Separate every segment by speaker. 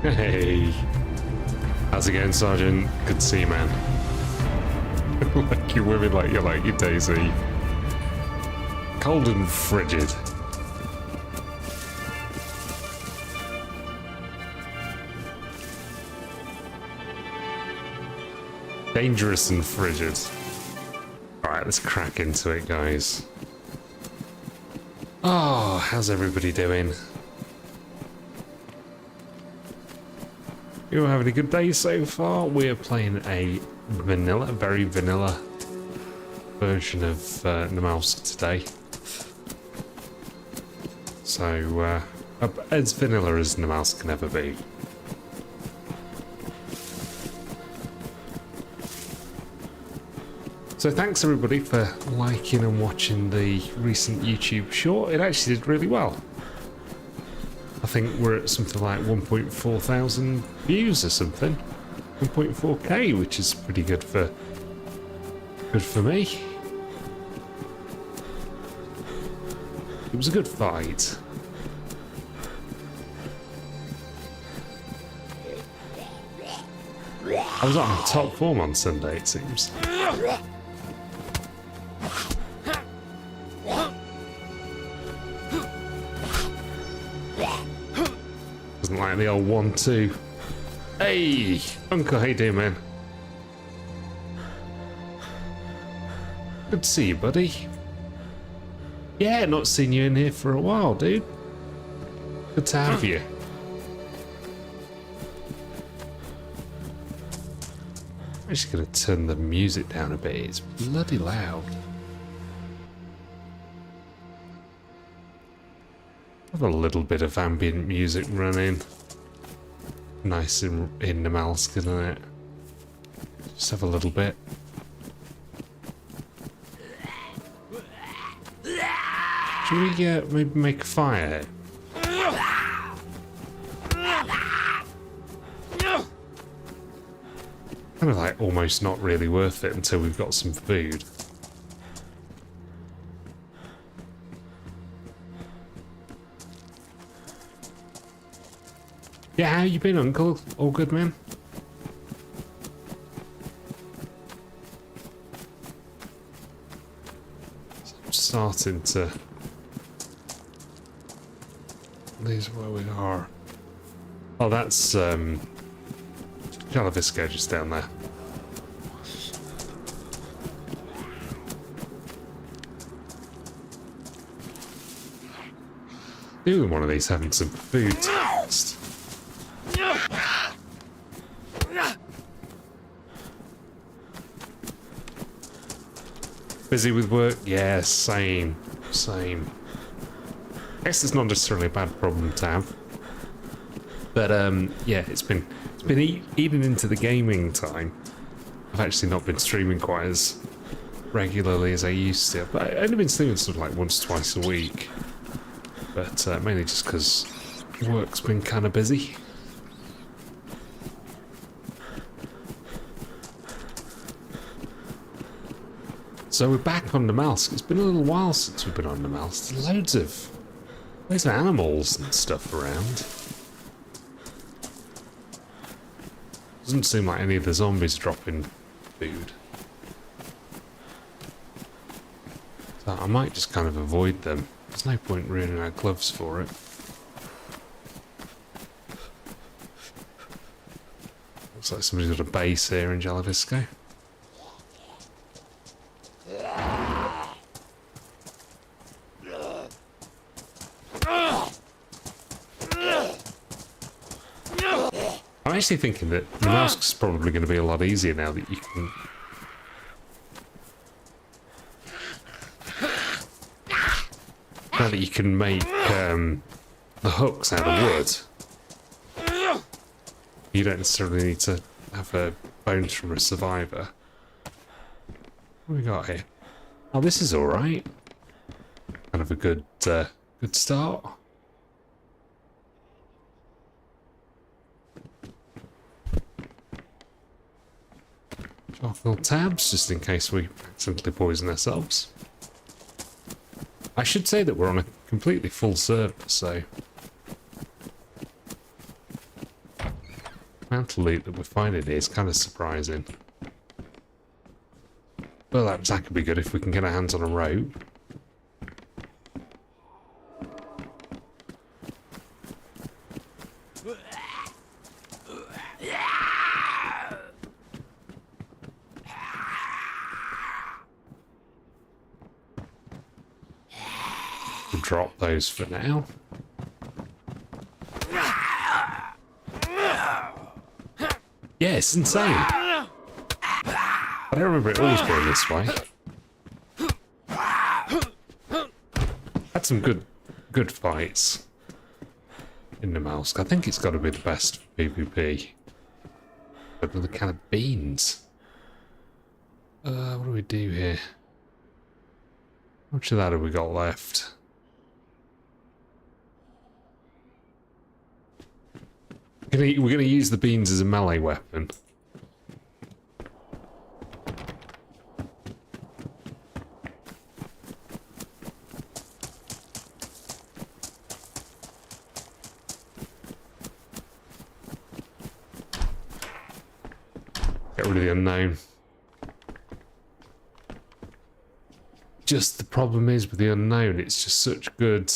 Speaker 1: Hey, how's it going, Sergeant? Good to see you, man. Like you're women, like you're DayZ. Cold and frigid. Dangerous and frigid. Alright, let's crack into it, guys. Oh, how's everybody doing? You all having a good day so far? We're playing a very vanilla version of Namalsk today. So, as vanilla as Namalsk can ever be. So thanks everybody for liking and watching the recent YouTube short. It actually did really well. I think we're at something like 1.4 thousand views or something. 1.4k, which is pretty good for me. It was a good fight. I was on top form on Sunday, it seems. Doesn't like the old 1-2. Hey, Uncle, how you doing, man? Good to see you, buddy. Yeah, not seen you in here for a while, dude. Good to have you. I'm just gonna turn the music down a bit. It's bloody loud. Have a little bit of ambient music running. Nice in Namalsk, isn't it? Just have a little bit. Should we maybe make a fire? Kind of like almost not really worth it until we've got some food. Yeah, how you been, Uncle? All good, man? I'm starting to... These are where we are. Oh, that's Jalavisco just down there. Doing one of these, having some food toast. Busy with work? Yeah, same. I guess it's not necessarily a bad problem to have. But yeah, it's been eating into the gaming time. I've actually not been streaming quite as regularly as I used to. But I've only been streaming sort of like once, twice a week. But mainly just because work's been kind of busy. So we're back on Namalsk. It's been a little while since we've been on Namalsk. There's loads of animals and stuff around. Doesn't seem like any of the zombies dropping food. So I might just kind of avoid them. There's no point ruining our gloves for it. Looks like somebody's got a base here in Jalavisco. I'm actually thinking that Namalsk's probably going to be a lot easier now that you can... Now that you can make the hooks out of wood. You don't necessarily need to have a bones from a survivor. What have we got here? Oh, this is alright. Kind of a good start. Charcoal tabs, just in case we accidentally poison ourselves. I should say that we're on a completely full server, so amount of loot that we're finding here is kind of surprising. Well, that could be good if we can get our hands on a rope. We'll drop those for now. Yeah, it's insane. I don't remember it always going this way. Had some good fights in Namalsk. I think it's got to be the best PvP. But with a can of beans. What do we do here? How much of that have we got left? We're gonna use the beans as a melee weapon. Get rid of the unknown. Just the problem is with the unknown, it's just such good.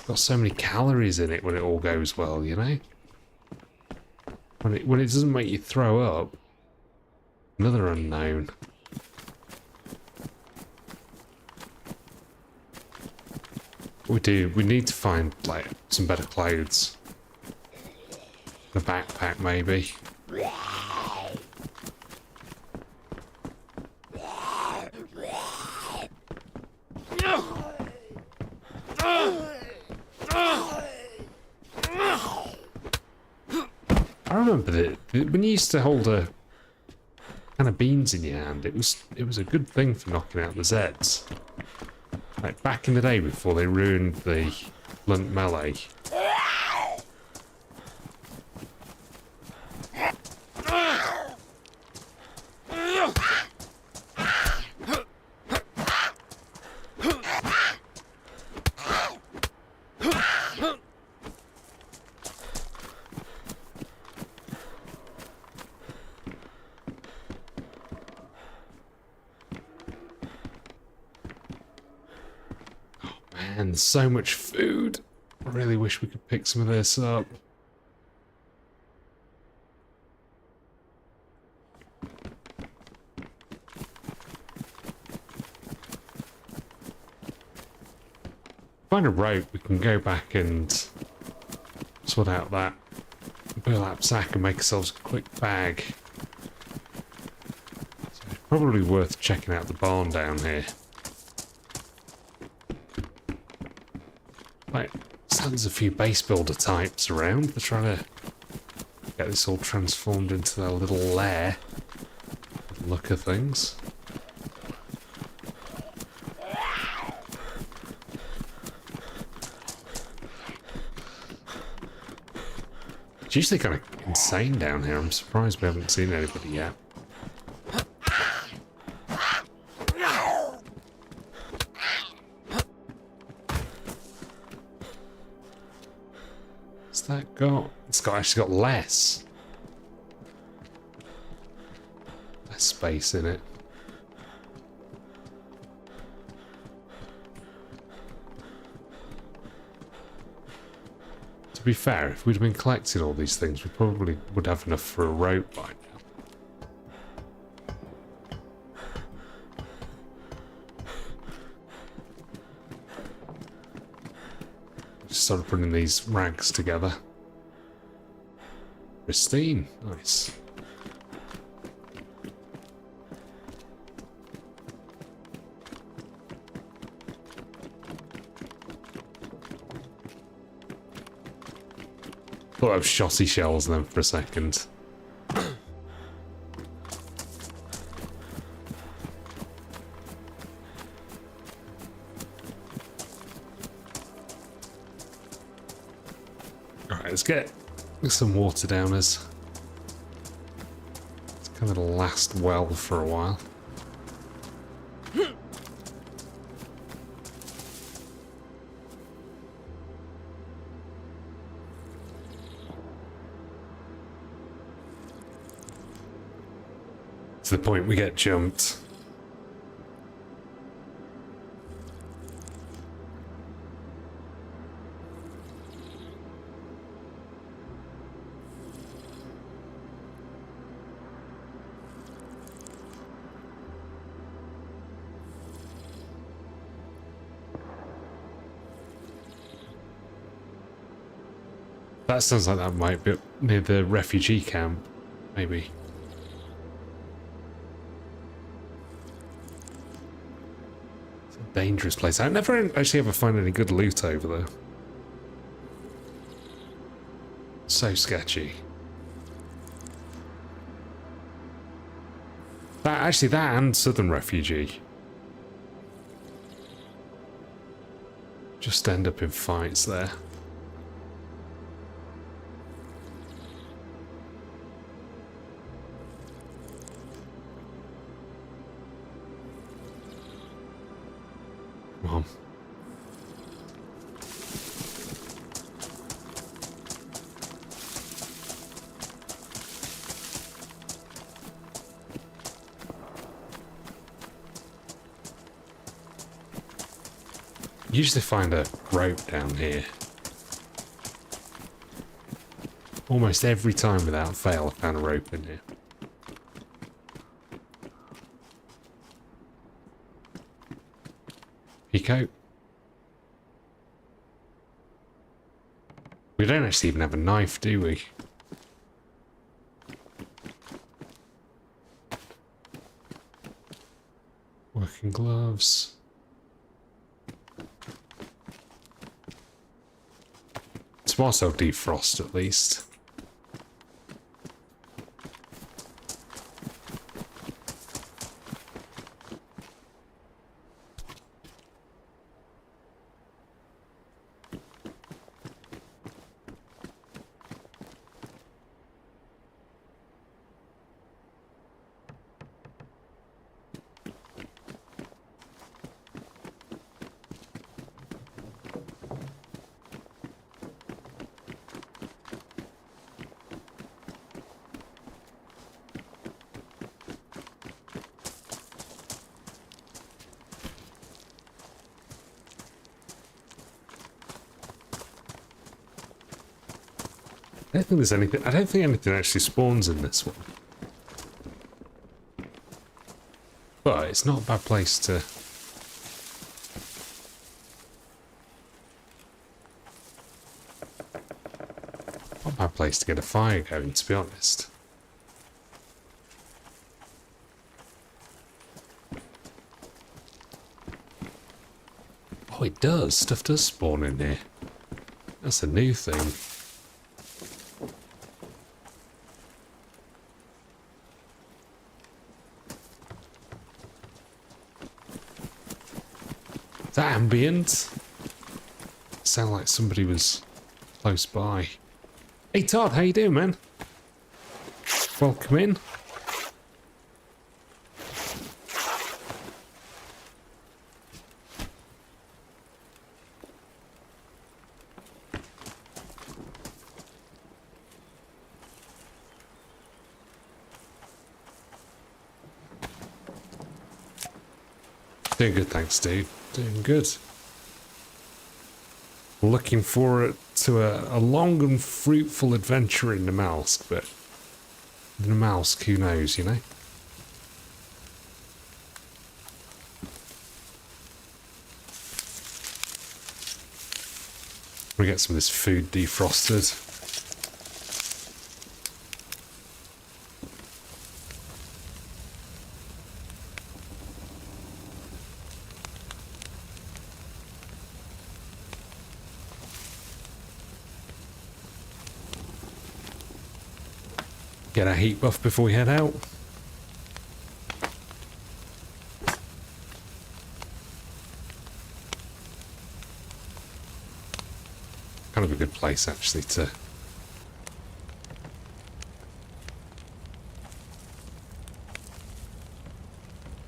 Speaker 1: Got so many calories in it when it all goes well, you know? When it doesn't make you throw up. Another unknown. We need to find, like, some better clothes. A backpack, maybe. I remember that when you used to hold a can of beans in your hand, it was a good thing for knocking out the Zeds. Like back in the day before they ruined the blunt melee. Man, there's so much food. I really wish we could pick some of this up. Find a rope, we can go back and sort out that burlap sack and make ourselves a quick bag. So it's probably worth checking out the barn down here. Right, so there's a few base builder types around. They're trying to get this all transformed into their little lair. Look at things. It's usually kind of insane down here. I'm surprised we haven't seen anybody yet. What's that got? It's actually got less space in it. To be fair, if we'd have been collecting all these things, we probably would have enough for a rope by now. Just started putting these rags together. Pristine, nice. Thought I was shotty shells then for a second. Alright, let's get some water downers. It's kind of the last well for a while. To the point we get jumped. That sounds like that might be near the refugee camp, maybe. It's a dangerous place. I never actually ever find any good loot over there. So sketchy. That and Southern Refugee. Just end up in fights there. Come on. Usually find a rope down here. Almost every time without fail I found a rope in here. Pico. We don't actually even have a knife, do we? Working gloves. Whilst I'll defrost at least. I don't think there's anything. I don't think anything actually spawns in this one. But it's not a bad place to. Not a bad place to get a fire going, to be honest. Oh, it does. Stuff does spawn in here. That's a new thing. Is that ambient? Sound like somebody was close by. Hey Todd, how you doing, man? Welcome in. Doing good, thanks, dude. Doing good. Looking forward to a long and fruitful adventure in Namalsk, but Namalsk, who knows, you know? We get some of this food defrosted. Get our heat buff before we head out. Kind of a good place actually to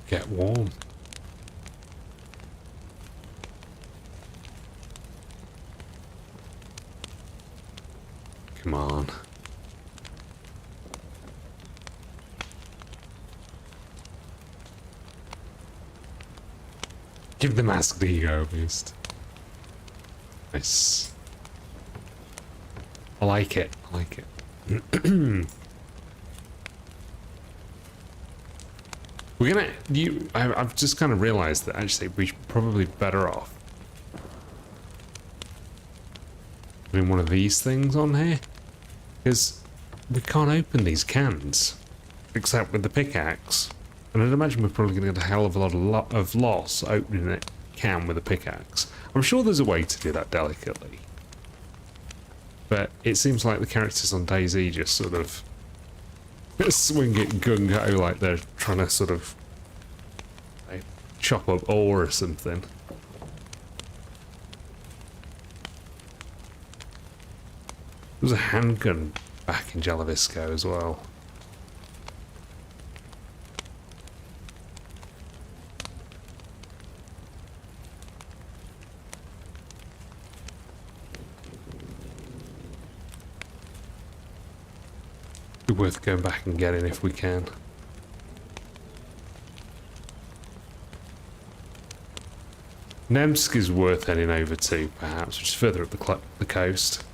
Speaker 1: get warm. Come on. Give the mask the ego boost. Nice. I like it. I like it. We're gonna. I've just kind of realised that actually we should probably be better off putting one of these things on here, because we can't open these cans except with the pickaxe, and I'd imagine we're probably going to get a hell of a lot of loss opening a can with a pickaxe. I'm sure there's a way to do that delicately, but it seems like the characters on DayZ just sort of swing it gung-ho like they're trying to sort of like, chop up ore or something. There's a handgun back in Jalavisco as well. Be worth going back and getting if we can. Namalsk is worth heading over to, perhaps, which is further up the coast.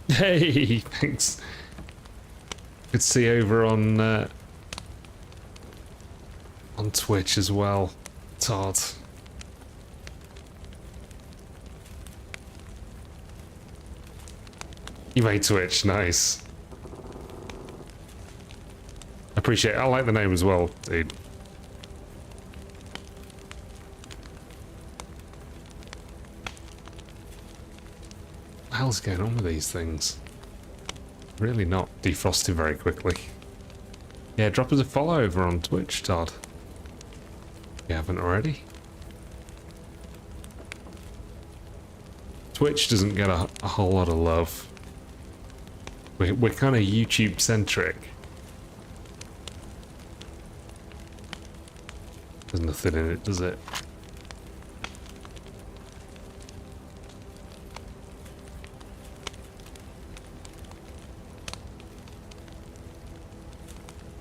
Speaker 1: Hey, thanks. Good to see you over on Twitch as well, Todd. You made Twitch, nice. Appreciate it. I like the name as well, dude. What the hell's going on with these things? Really not defrosting very quickly. Yeah, drop us a follow over on Twitch, Todd. If you haven't already. Twitch doesn't get a whole lot of love. We're kind of YouTube centric. There's nothing in it, does it?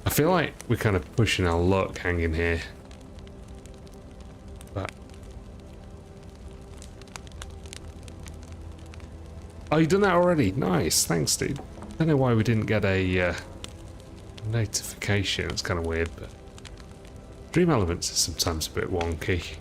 Speaker 1: I feel like we're kind of pushing our luck hanging here. But oh, you've done that already? Nice, thanks, dude. I don't know why we didn't get a notification. It's kind of weird, but Dream Elements is sometimes a bit wonky.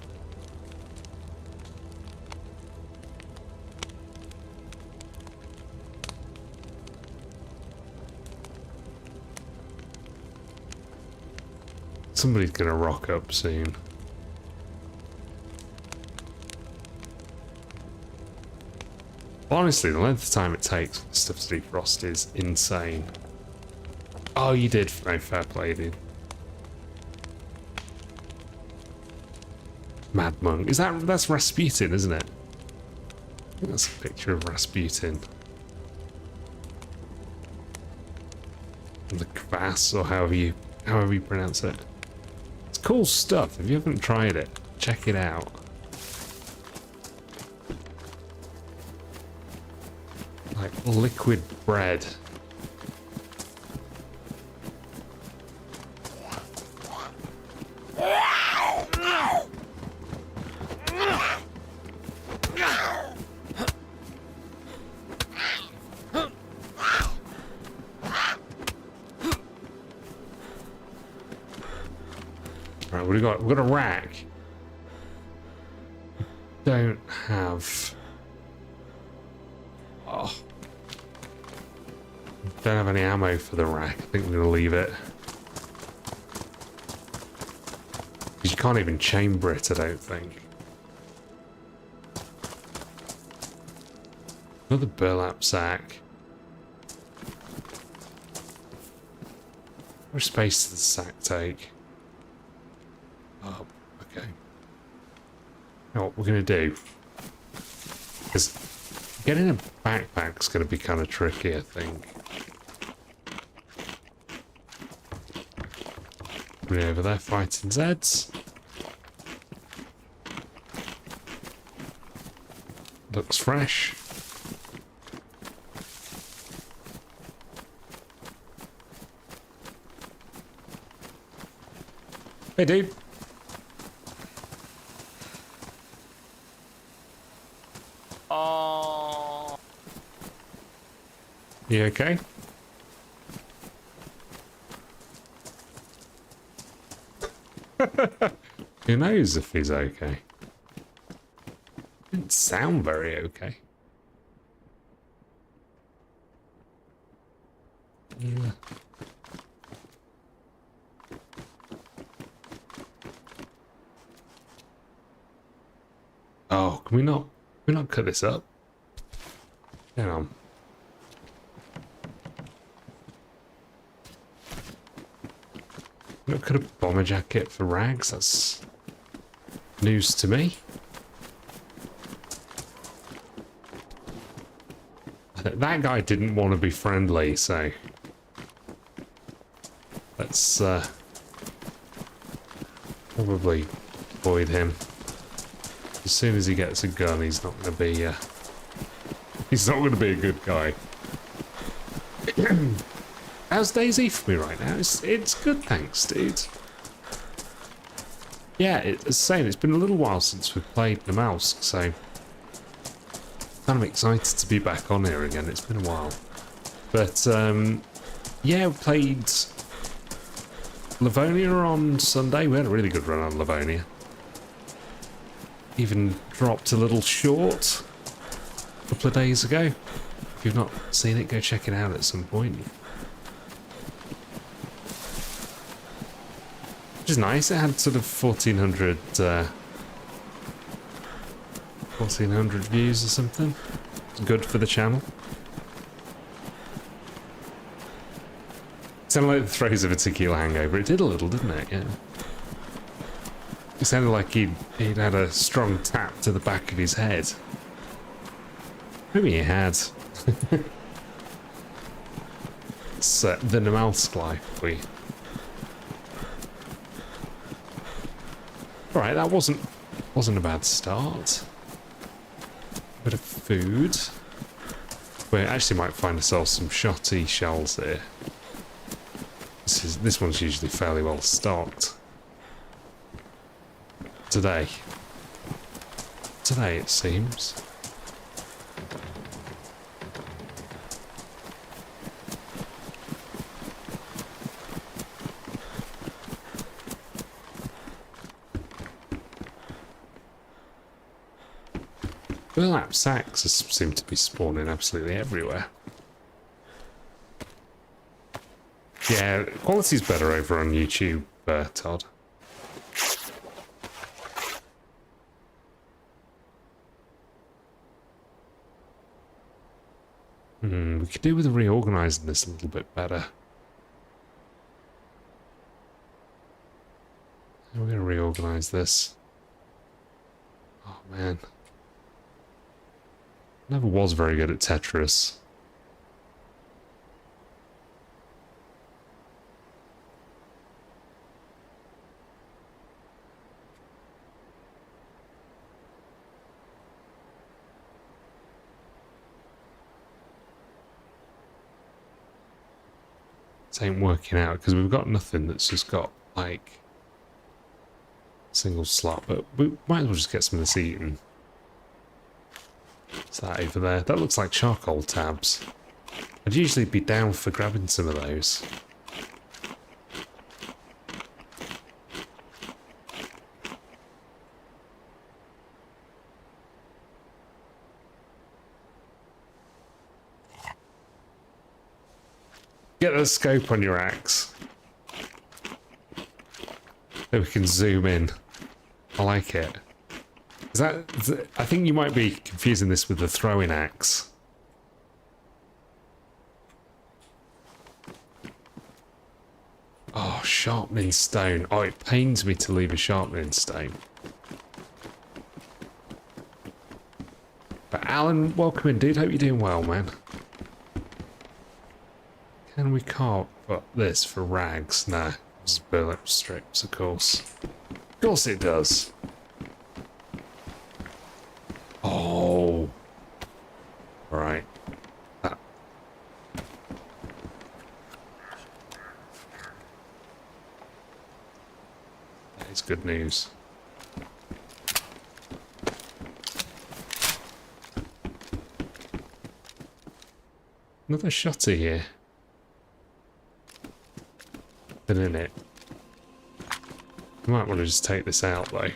Speaker 1: Somebody's gonna rock up soon. Honestly, the length of time it takes for stuff to defrost is insane. Oh, you did. No, fair play, dude. Mad Monk. That's Rasputin, isn't it? I think that's a picture of Rasputin. The kvass, or however you pronounce it. It's cool stuff. If you haven't tried it, check it out. Like liquid bread. Right, we've got a rack. Don't have. Oh. Don't have any ammo for the rack. I think we're gonna leave it. Because you can't even chamber it, I don't think. Another burlap sack. How much space does the sack take? Oh, okay. Now what we're gonna do, because getting a backpack's gonna be kind of tricky, I think. We're over there fighting Zeds. Looks fresh. Hey, dude. You okay? Who knows if he's okay? Didn't sound very okay. Yeah. Oh, can we not cut this up? Hang on. Not cut a bomber jacket for rags? That's news to me. That guy didn't want to be friendly, so let's probably avoid him. As soon as he gets a gun, he's not going to be a good guy. How's DayZ for me right now? It's good, thanks, dude. Yeah, it's saying it's been a little while since we've played Namalsk, so kind of excited to be back on here again. It's been a while, but yeah, we played Livonia on Sunday. We had a really good run on Livonia. Even dropped a little short a couple of days ago. If you've not seen it, go check it out at some point. Which is nice. It had sort of 1,400 views or something. It's good for the channel. It sounded like the throes of a tequila hangover. It did a little, didn't it? Yeah. It sounded like he'd had a strong tap to the back of his head. Maybe he had. It's the Namalsk life for you. Alright, that wasn't a bad start. Bit of food. We actually might find ourselves some shotty shells here. This one's usually fairly well stocked. Today it seems. Burlap sacks seem to be spawning absolutely everywhere. Yeah, quality's better over on YouTube, Todd. We could do with reorganising this a little bit better. How are we going to reorganise this? Oh man. Never was very good at Tetris. This ain't working out because we've got nothing that's just got like a single slot, but we might as well just get some of this eaten. What's that over there? That looks like charcoal tabs. I'd usually be down for grabbing some of those. Get the scope on your axe. So we can zoom in. I like it. I think you might be confusing this with the throwing axe. Oh, sharpening stone. Oh, it pains me to leave a sharpening stone. But Alan, welcome in, dude. Hope you're doing well, man. Can we carve up this for rags? No. It's burlap strips, of course. Of course it does. Oh. Right. That. That is good news. Another shutter here. Been in it. I might want to just take this out though.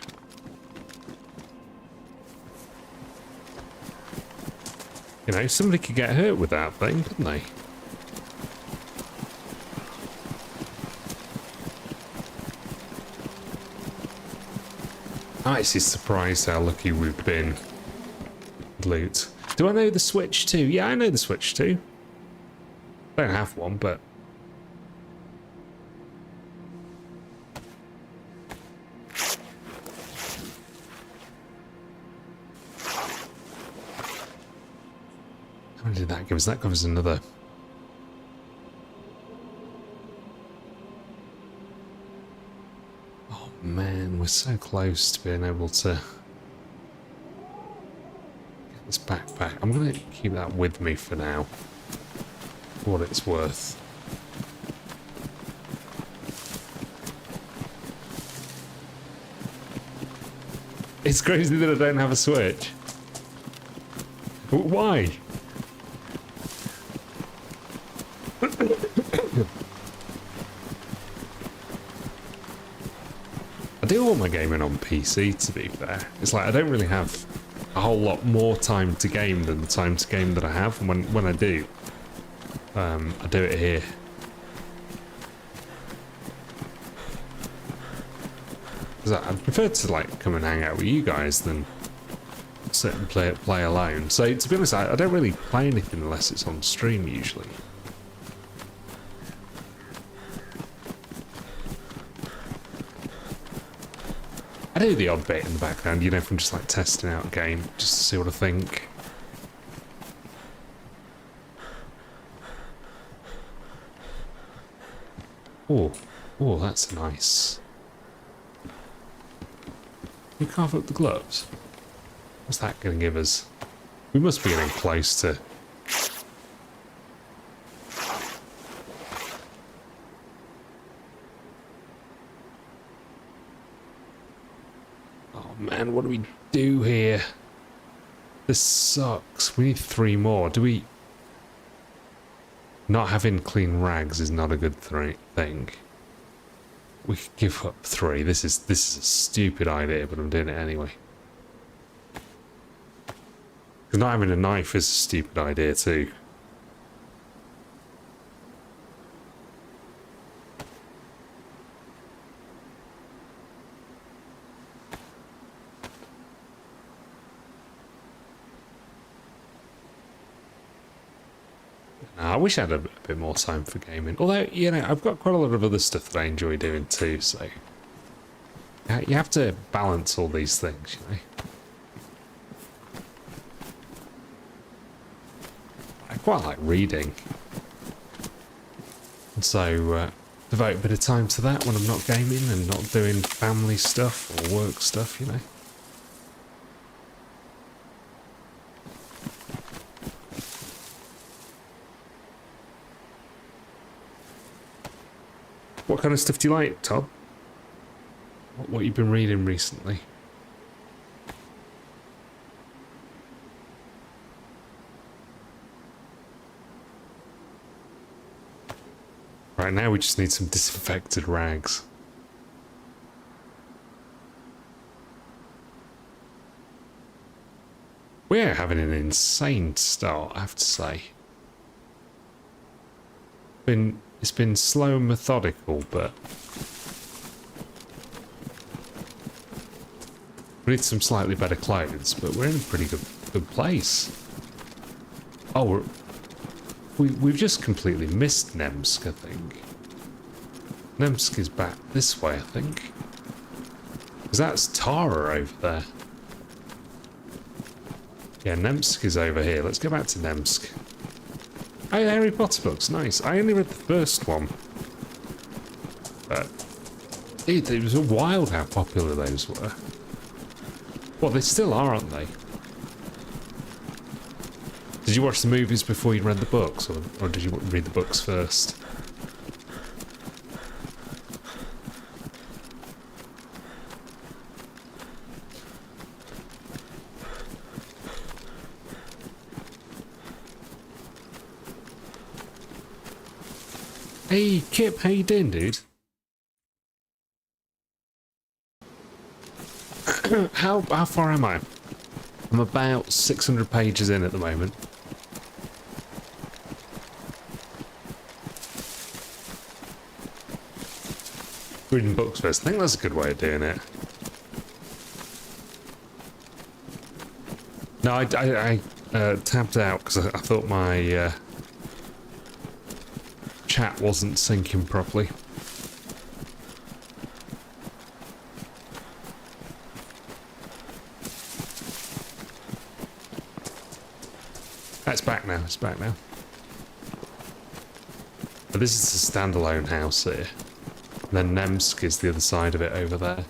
Speaker 1: You know, somebody could get hurt with that thing, couldn't they? I'm actually surprised how lucky we've been. Loot. Do I know the Switch 2? Yeah, I know the Switch 2. I don't have one, but... How many did that give us? That covers another... Oh man, we're so close to being able to... get this backpack. I'm going to keep that with me for now. For what it's worth. It's crazy that I don't have a Switch. Why? I do all my gaming on PC, to be fair. It's like I don't really have a whole lot more time to game than the time to game that I have. And when I do, I do it here. Because I prefer to like come and hang out with you guys than sit and play alone. So to be honest, I don't really play anything unless it's on stream usually. I do the odd bit in the background, you know, from just like testing out a game, just to see what I think. Oh, that's nice. Can you carve up the gloves? What's that going to give us? We must be getting close to... Oh man, what do we do here? This sucks. We need 3 more. Do we... Not having clean rags is not a good thing. We could give up 3. This is a stupid idea, but I'm doing it anyway. Because not having a knife is a stupid idea too. I wish I had a bit more time for gaming. Although, you know, I've got quite a lot of other stuff that I enjoy doing too, so... You have to balance all these things, you know. I quite like reading. And so, devote a bit of time to that when I'm not gaming and not doing family stuff or work stuff, you know. What kind of stuff do you like, Todd? What you've been reading recently? Right now we just need some disinfected rags. We're having an insane start, I have to say. It's been slow and methodical, but we need some slightly better clothes, but we're in a pretty good place. Oh, we've just completely missed Namalsk, I think. Namalsk is back this way, I think. Because that's Tara over there. Yeah, Namalsk is over here. Let's go back to Namalsk. Oh, yeah, Harry Potter books, nice. I only read the first one. But it was wild how popular those were. Well, they still are, aren't they? Did you watch the movies before you read the books, or did you read the books first? Hey, Kip, how you doing, dude? How far am I? I'm about 600 pages in at the moment. Reading books first. I think that's a good way of doing it. No, I tapped out because I thought my chat wasn't syncing properly. It's back now. It's back now. But this is a standalone house here. And then Namalsk is the other side of it over there.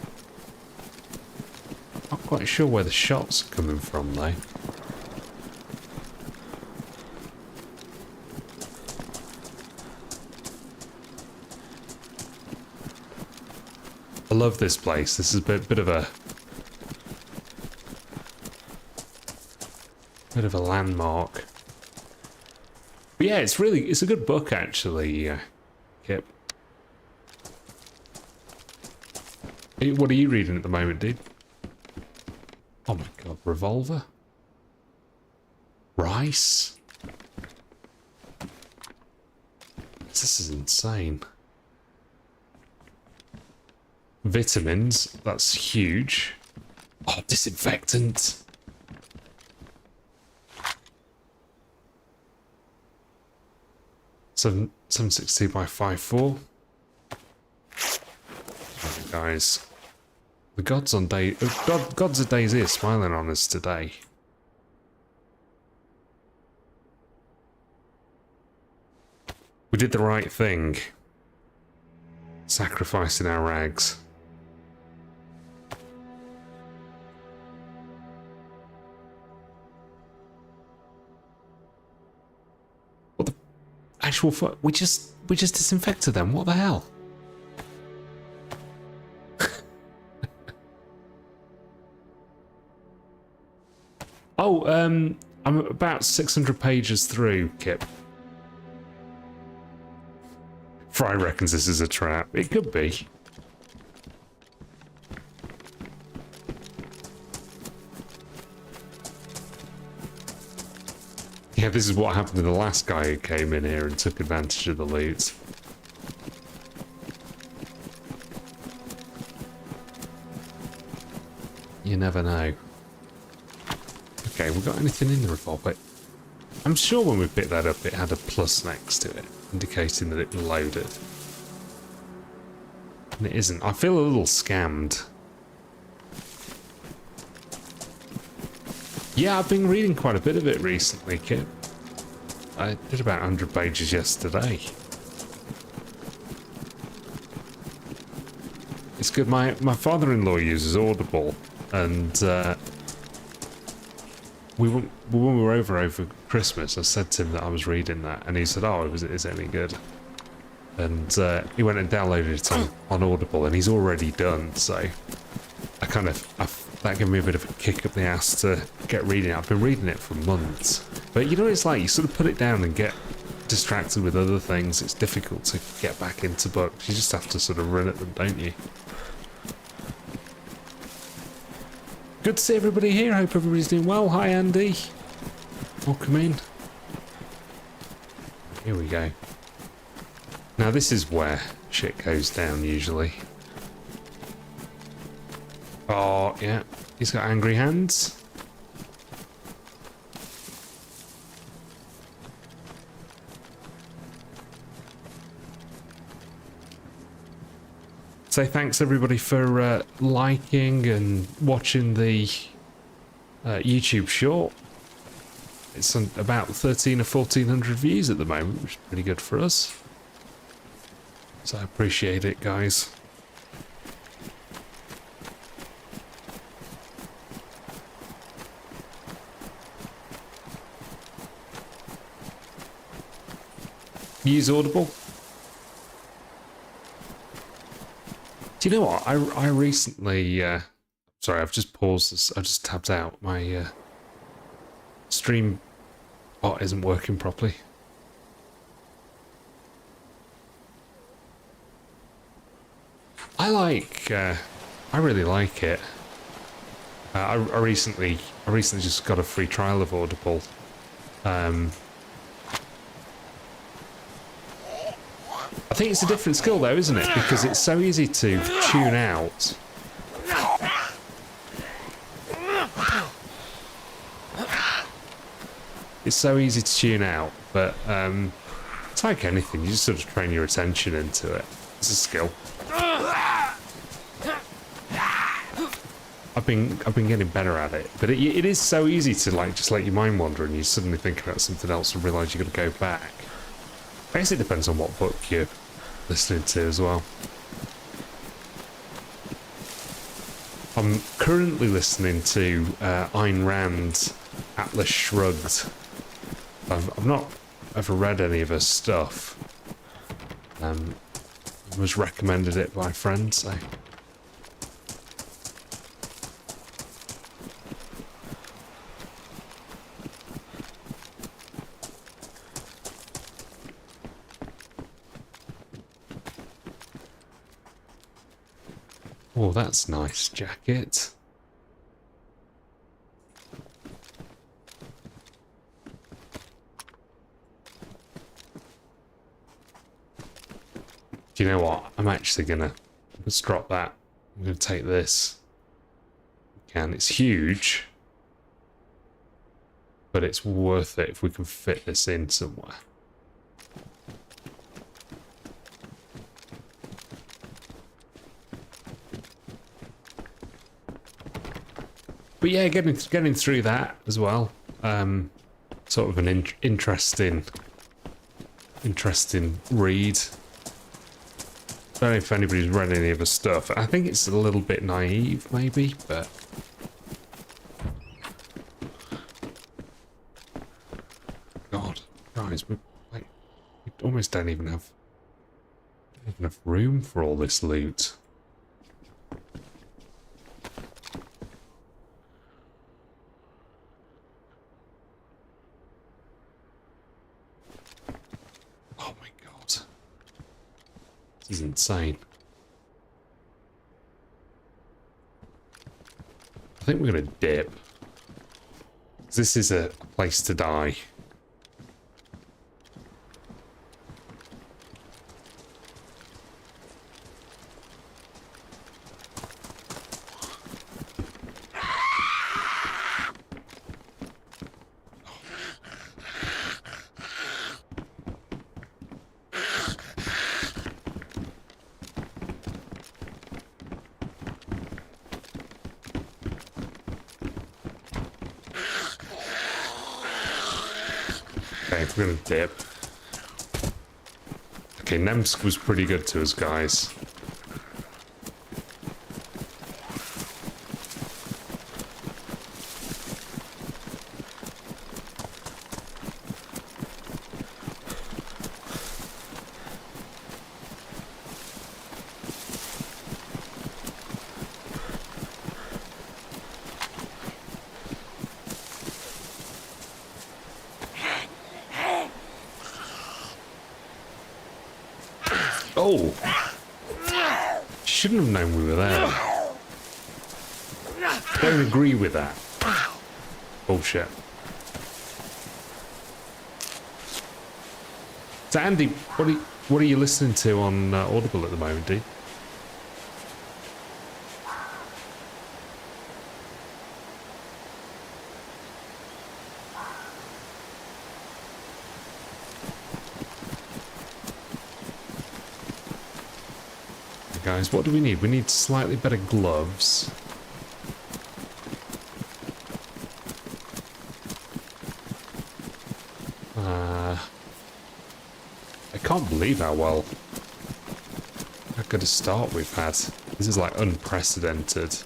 Speaker 1: Not quite sure where the shots are coming from though. I love this place. This is a bit of a landmark. But yeah, it's a good book actually, Kip. What are you reading at the moment, dude? Oh my god, Revolver? Rice? This is insane. Vitamins, that's huge. Oh, disinfectant. So 760 by 54. Guys, the gods of DayZ are smiling on us today. We did the right thing, sacrificing our rags. What the actual fuck? We just disinfected them. What the hell? Oh, I'm about 600 pages through, Kip. Fry reckons this is a trap. It could be. Yeah, this is what happened to the last guy who came in here and took advantage of the loot. You never know. Okay, we got anything in the revolver? I'm sure when we picked that up it had a plus next to it, indicating that it loaded. And it isn't. I feel a little scammed. Yeah, I've been reading quite a bit of it recently, Kip. I did about 100 pages yesterday. It's good. My father-in-law uses Audible, and when we were over Christmas, I said to him that I was reading that, and he said, "Oh, is it any good?" And he went and downloaded it on Audible, and he's already done. So that gave me a bit of a kick up the ass to get reading it. I've been reading it for months, but you know, it's like you sort of put it down and get distracted with other things. It's difficult to get back into books. You just have to sort of run at them, don't you? Good to see everybody here. Hope everybody's doing well. Hi, Andy. Welcome in. Here we go. Now this is where shit goes down usually. Oh, yeah. He's got angry hands. So thanks everybody for liking and watching the YouTube short. It's on about 13 or 1400 views at the moment, which is pretty good for us. So I appreciate it, guys. Use Audible. Do you know what? I recently... sorry, I've just paused this. I just tapped out. My stream bot isn't working properly. I really like it. I recently just got a free trial of Audible. I think it's a different skill though, isn't it? Because it's so easy to tune out. It's so easy to tune out, but it's like anything. You just sort of train your attention into it. It's a skill. I've been getting better at it, but it is so easy to like just let your mind wander and you suddenly think about something else and realise you've got to go back. I guess it depends on what book you're listening to as well. I'm currently listening to Ayn Rand's Atlas Shrugged. I've not ever read any of her stuff. Was recommended it by friends, so. Oh, that's nice jacket. Do you know what? I'm actually gonna let's drop that. I'm gonna take this. And it's huge, but it's worth it if we can fit this in somewhere. But yeah, getting through that as well. Sort of an interesting read. I don't know if anybody's read any of her stuff. I think it's a little bit naive, maybe, but God, guys, we almost don't even have enough room for all this loot. This is insane. I think we're gonna dip. This is a place to die. We're gonna dip. Okay, Namalsk was pretty good to us, guys. Oh! Shouldn't have known we were there. Don't agree with that. Bullshit. So Andy, what are you listening to on Audible at the moment, dude? Guys, what do we need? We need slightly better gloves. I can't believe how good a start we've had. This is like unprecedented.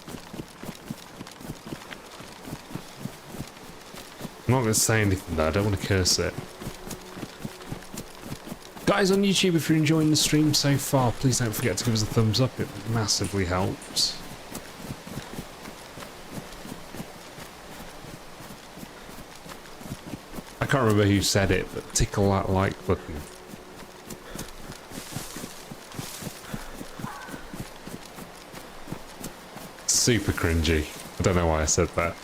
Speaker 1: I'm not going to say anything though, I don't want to curse it. Guys on YouTube, if you're enjoying the stream so far, please don't forget to give us a thumbs up, it massively helps. I can't remember who said it, but tickle that like button. super cringy. I don't know why I said that.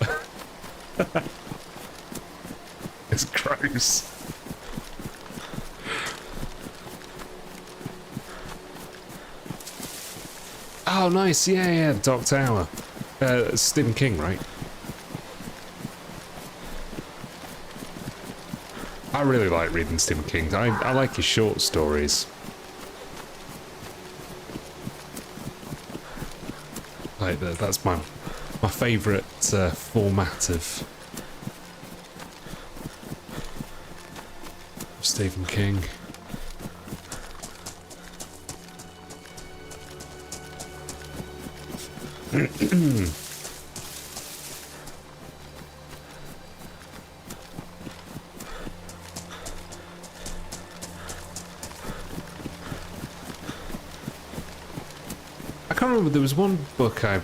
Speaker 1: It's gross. Oh, nice. Yeah, yeah, Dark Tower. Stephen King, right? I really like reading Stephen King. I like his short stories. Like that's my favourite format of Stephen King. I can't remember, there was one book I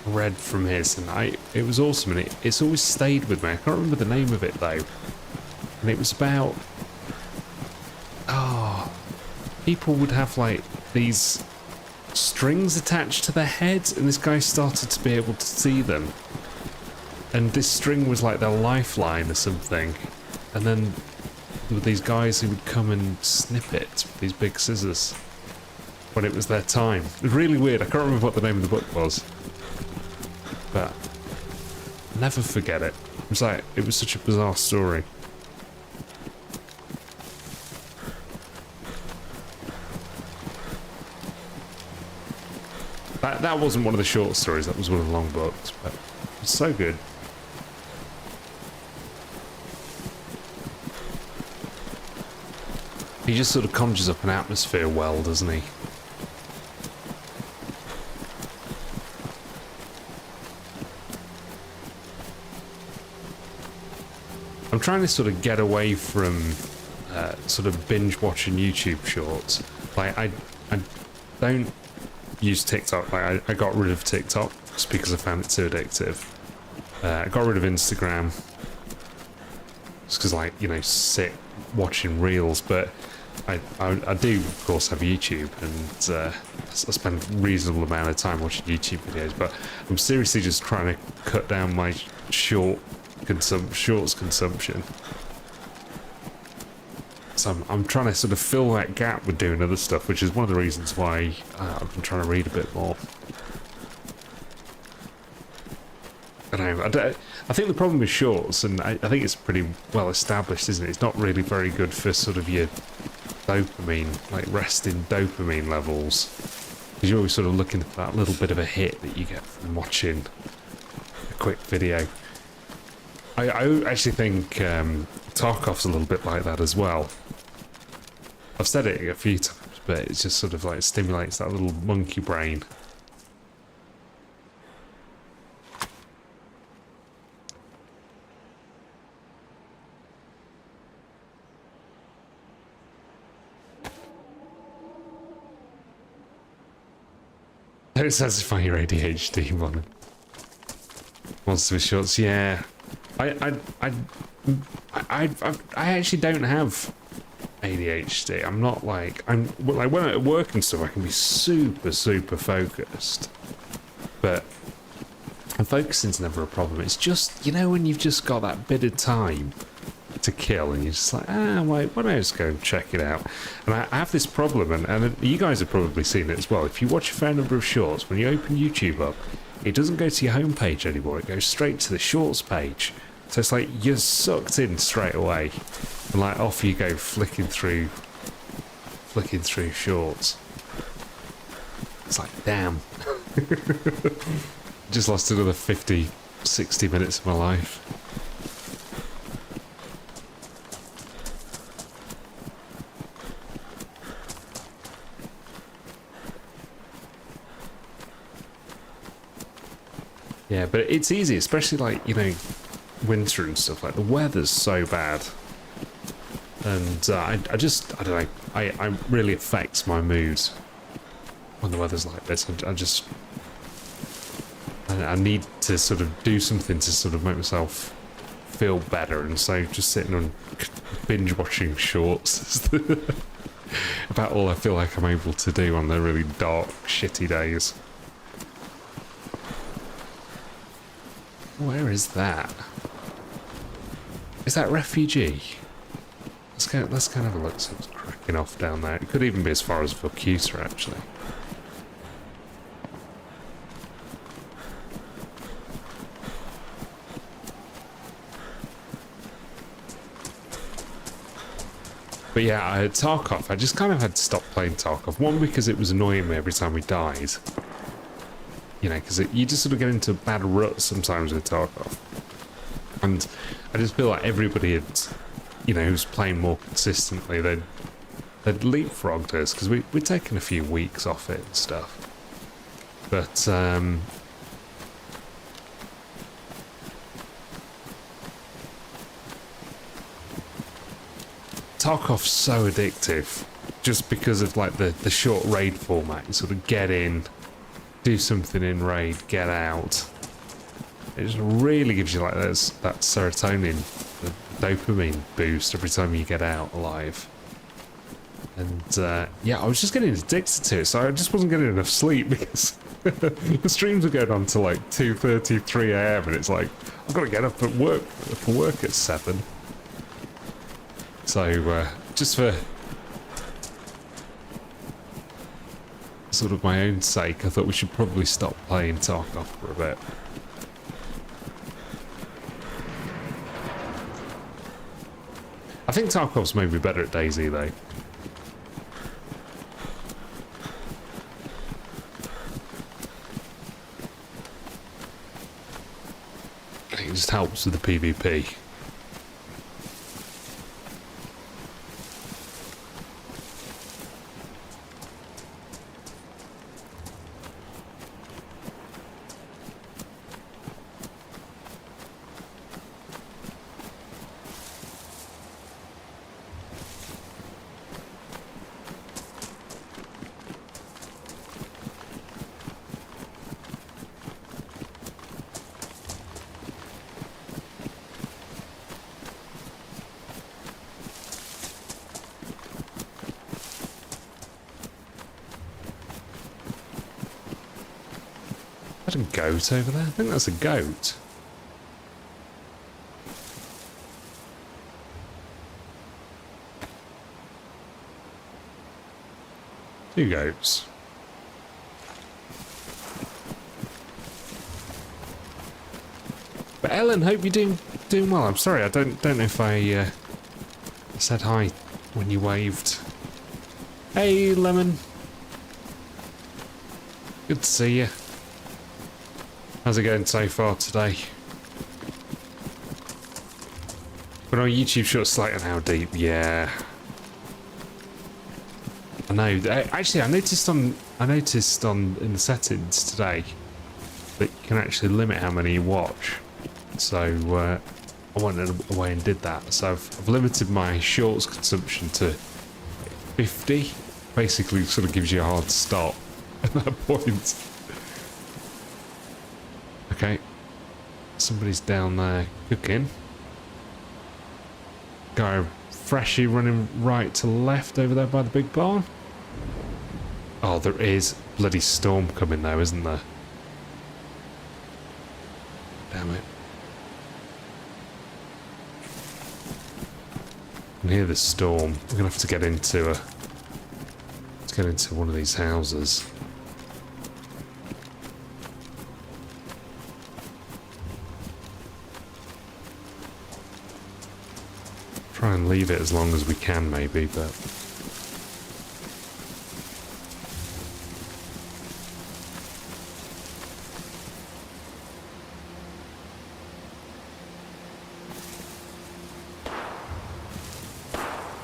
Speaker 1: read from his and it was awesome, and it's always stayed with me. I can't remember the name of it though. And it was about, people would have like these strings attached to their heads, and this guy started to be able to see them. And this string was like their lifeline or something. And then there were these guys who would come and snip it with these big scissors when it was their time. It was really weird. I can't remember what the name of the book was, but I'll never forget it. It was such a bizarre story. That wasn't one of the short stories, that was one of the long books, but it's so good. He just sort of conjures up an atmosphere well, doesn't he? I'm trying to sort of get away from sort of binge watching YouTube shorts. Like I don't use TikTok. Like I got rid of TikTok just because I found it too addictive. I got rid of Instagram just because, like, you know, sick watching reels. But I do of course have YouTube, and I spend a reasonable amount of time watching YouTube videos. But I'm seriously just trying to cut down my shorts consumption. So I'm trying to sort of fill that gap with doing other stuff, which is one of the reasons why I've been trying to read a bit more. I think the problem with shorts, and I think it's pretty well established, isn't it? It's not really very good for sort of your dopamine, like resting dopamine levels. Because you're always sort of looking for that little bit of a hit that you get from watching a quick video. I actually think Tarkov's a little bit like that as well. I've said it a few times, but it just sort of like stimulates that little monkey brain. Don't satisfy your ADHD, Mon. Monster with shorts, yeah. I actually don't have ADHD. I'm not like, I'm like, when I'm at work and stuff, I can be super focused, but focusing's never a problem. It's just, you know, when you've just got that bit of time to kill and you're just like, why don't I just go and check it out? And I have this problem, and you guys have probably seen it as well. If you watch a fair number of shorts, when you open YouTube up, it doesn't go to your homepage anymore. It goes straight to the shorts page. So it's like you're sucked in straight away, and like off you go, flicking through shorts. It's like, damn. Just lost another 50, 60 minutes of my life. Yeah, but it's easy, especially like, you know, winter and stuff. Like the weather's so bad, and I don't know, I really affects my mood when the weather's like this. I need to sort of do something to sort of make myself feel better, and so just sitting on binge watching shorts is about all I feel like I'm able to do on the really dark, shitty days. Where is that? Is that refugee? Let's go and have a look. Something's cracking off down there. It could even be as far as Vokusa, actually. But yeah, Tarkov, I just kind of had to stop playing Tarkov. One, because it was annoying me every time we died. You know, because you just sort of get into a bad rut sometimes with Tarkov. And I just feel like everybody had, you know, who's playing more consistently, they'd leapfrogged us, because we'd taken a few weeks off it and stuff. But, Tarkov's so addictive, just because of, like, the short raid format. You sort of get in, do something in raid, get out. It just really gives you, like, that serotonin, the dopamine boost every time you get out alive. And yeah, I was just getting addicted to it, so I just wasn't getting enough sleep, because the streams were going on to like 2:30, 3 a.m. and it's like, I've got to get up at work for work at 7. So just for sort of my own sake, I thought we should probably stop playing Tarkov for a bit. I think Tarkov's maybe better at DayZ though. It just helps with the PvP. Is that a goat over there? I think that's a goat. Two goats. But Ellen, hope you're doing well. I'm sorry, I don't know if I said hi when you waved. Hey, Lemon. Good to see you. How's it going so far today? But on YouTube shorts, like, how deep? Yeah. I know. Actually, I noticed on in the settings today that you can actually limit how many you watch. So I went away and did that. So I've limited my shorts consumption to 50. Basically, sort of gives you a hard stop at that point. Okay, somebody's down there cooking. Guy freshly running right to left over there by the big barn. Oh, there is bloody storm coming though, isn't there? Damn it. I can hear the storm. We're gonna have to get into one of these houses. Try and leave it as long as we can, maybe, but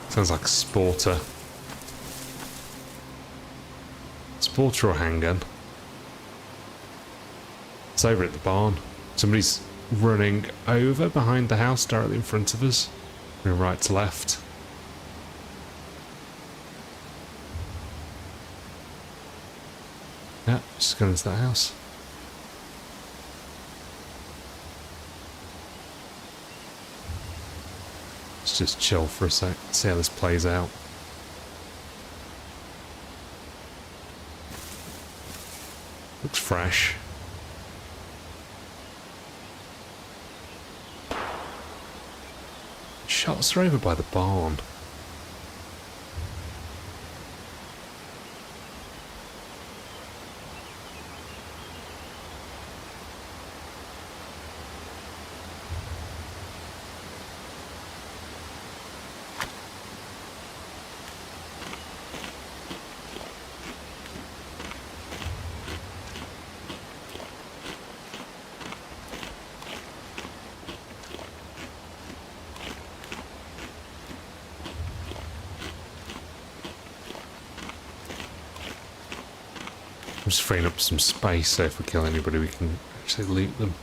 Speaker 1: sounds like a sporter. Sporter or handgun. It's over at the barn. Somebody's running over behind the house directly in front of us. From right to left. Yeah, just going into that house. Let's just chill for a sec, see how this plays out. Looks fresh. shots are over by the barn. I'm just freeing up some space so if we kill anybody we can actually loot them.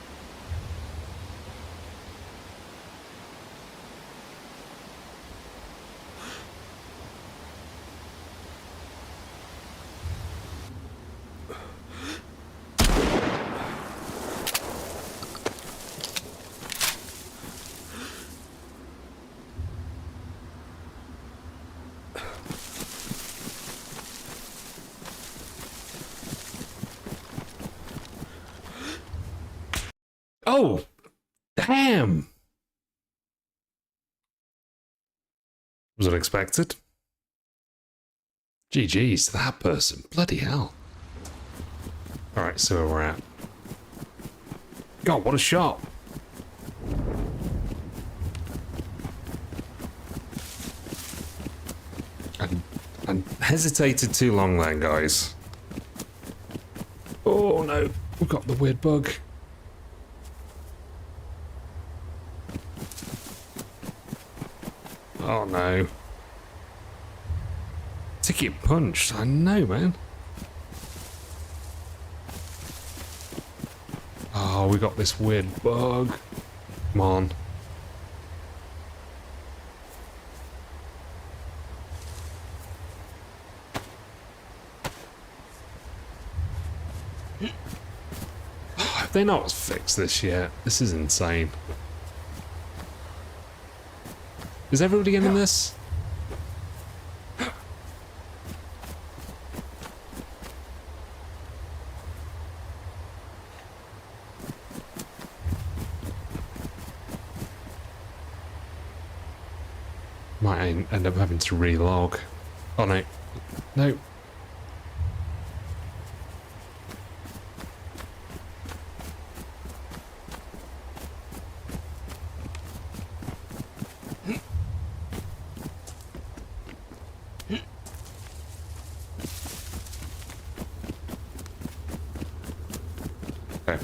Speaker 1: Oh, damn! Was unexpected. GG's to that person. Bloody hell. Alright, so where we're at. God, what a shot! I hesitated too long there, guys. Oh no, we've got the weird bug. Oh no. Ticket punched, I know, man. Oh, we got this weird bug. Come on. Have they not fixed this yet? This is insane. Is everybody getting this? Might end up having to relog. Oh no. No. Okay. I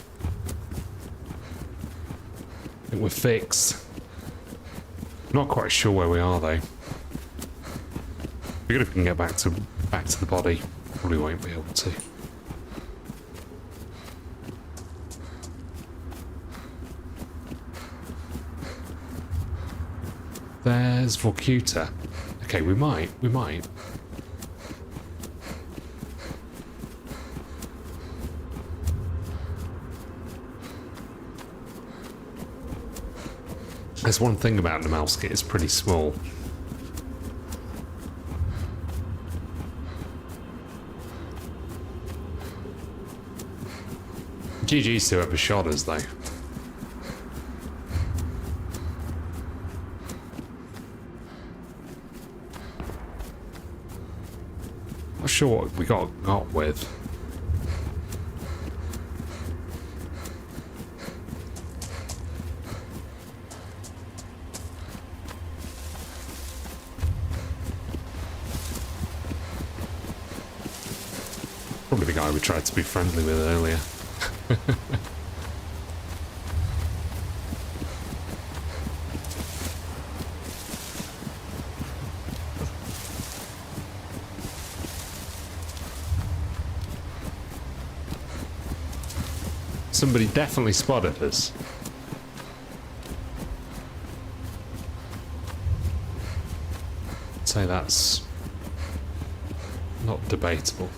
Speaker 1: think we're fixed. Not quite sure where we are though. We're gonna can get back to the body. Probably won't be able to. There's Vorkuta. Okay, we might. There's one thing about Namalsk, it's pretty small. GG's to whoever shot us though. Not sure what we got with. Probably the guy we tried to be friendly with earlier. Somebody definitely spotted us. I'd say that's not debatable.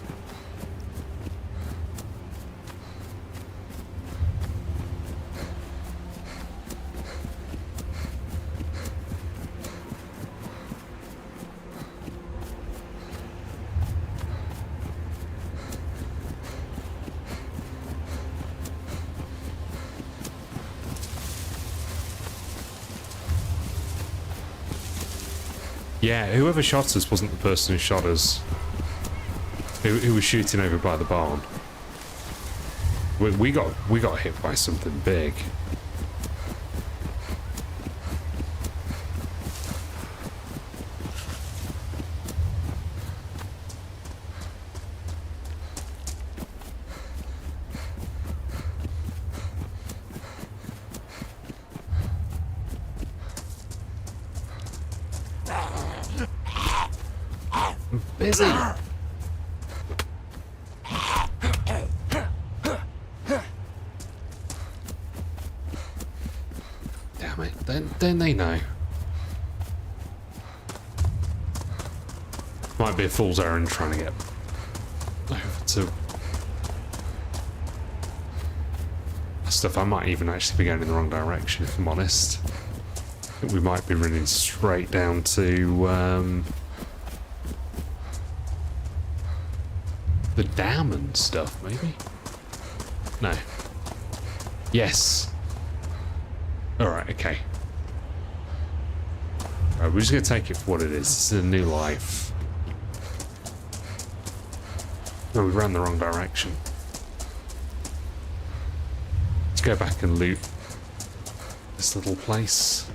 Speaker 1: Yeah, whoever shot us wasn't the person who shot us. Who was shooting over by the barn. We got hit by something big. I'm busy. Damn it, then they know. Might be a fool's errand trying to get over to stuff. I might even actually be going in the wrong direction, if I'm honest. I think we might be running straight down to the dam and stuff, maybe? No. Yes. Alright, okay. Alright, we're just going to take it for what it is. This is a new life. No, we ran the wrong direction. Let's go back and loot this little place.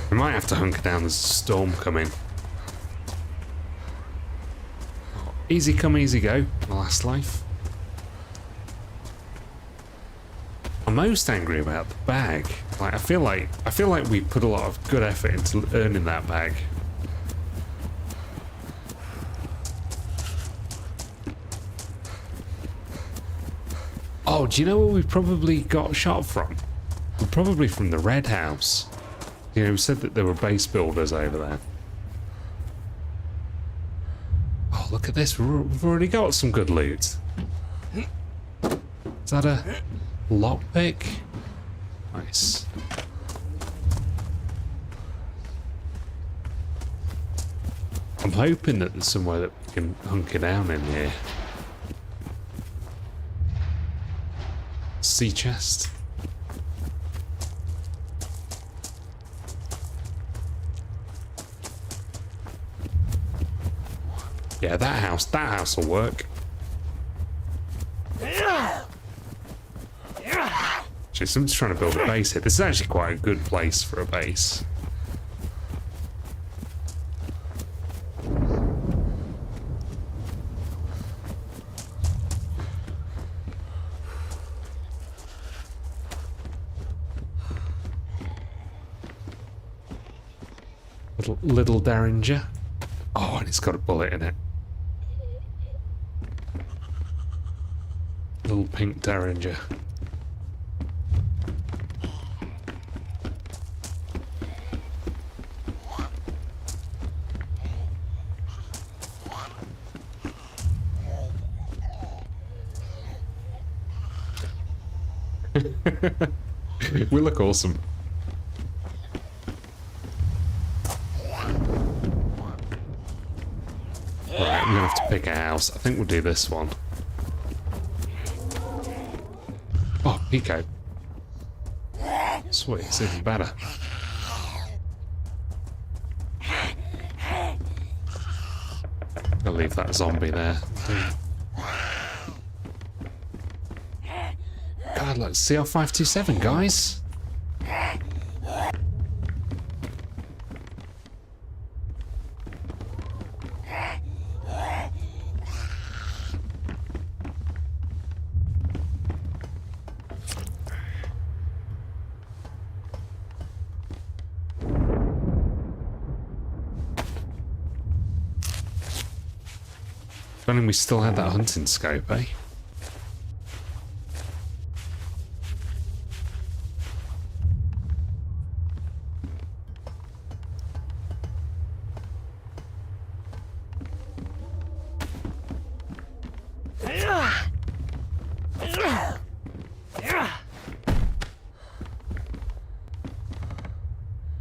Speaker 1: We might have to hunker down, there's a storm coming. Oh, easy come, easy go, the last life. I'm most angry about the bag. Like I feel like we put a lot of good effort into earning that bag. Oh, do you know where we probably got shot from? Probably from the red house. You know, we said that there were base builders over there. Oh, look at this. We've already got some good loot. Is that a lockpick? Nice. I'm hoping that there's somewhere that we can hunker down in here. Sea chest. Yeah, that house will work. Actually, someone's trying to build a base here. This is actually quite a good place for a base. Little Derringer. Oh, and it's got a bullet in it. Little pink Derringer. We look awesome. Right, I'm gonna have to pick a house. I think we'll do this one. Oh, Pico. Sweet, it's even better. I'll leave that zombie there. God, look, CR527, guys. If only we still had that hunting scope, eh?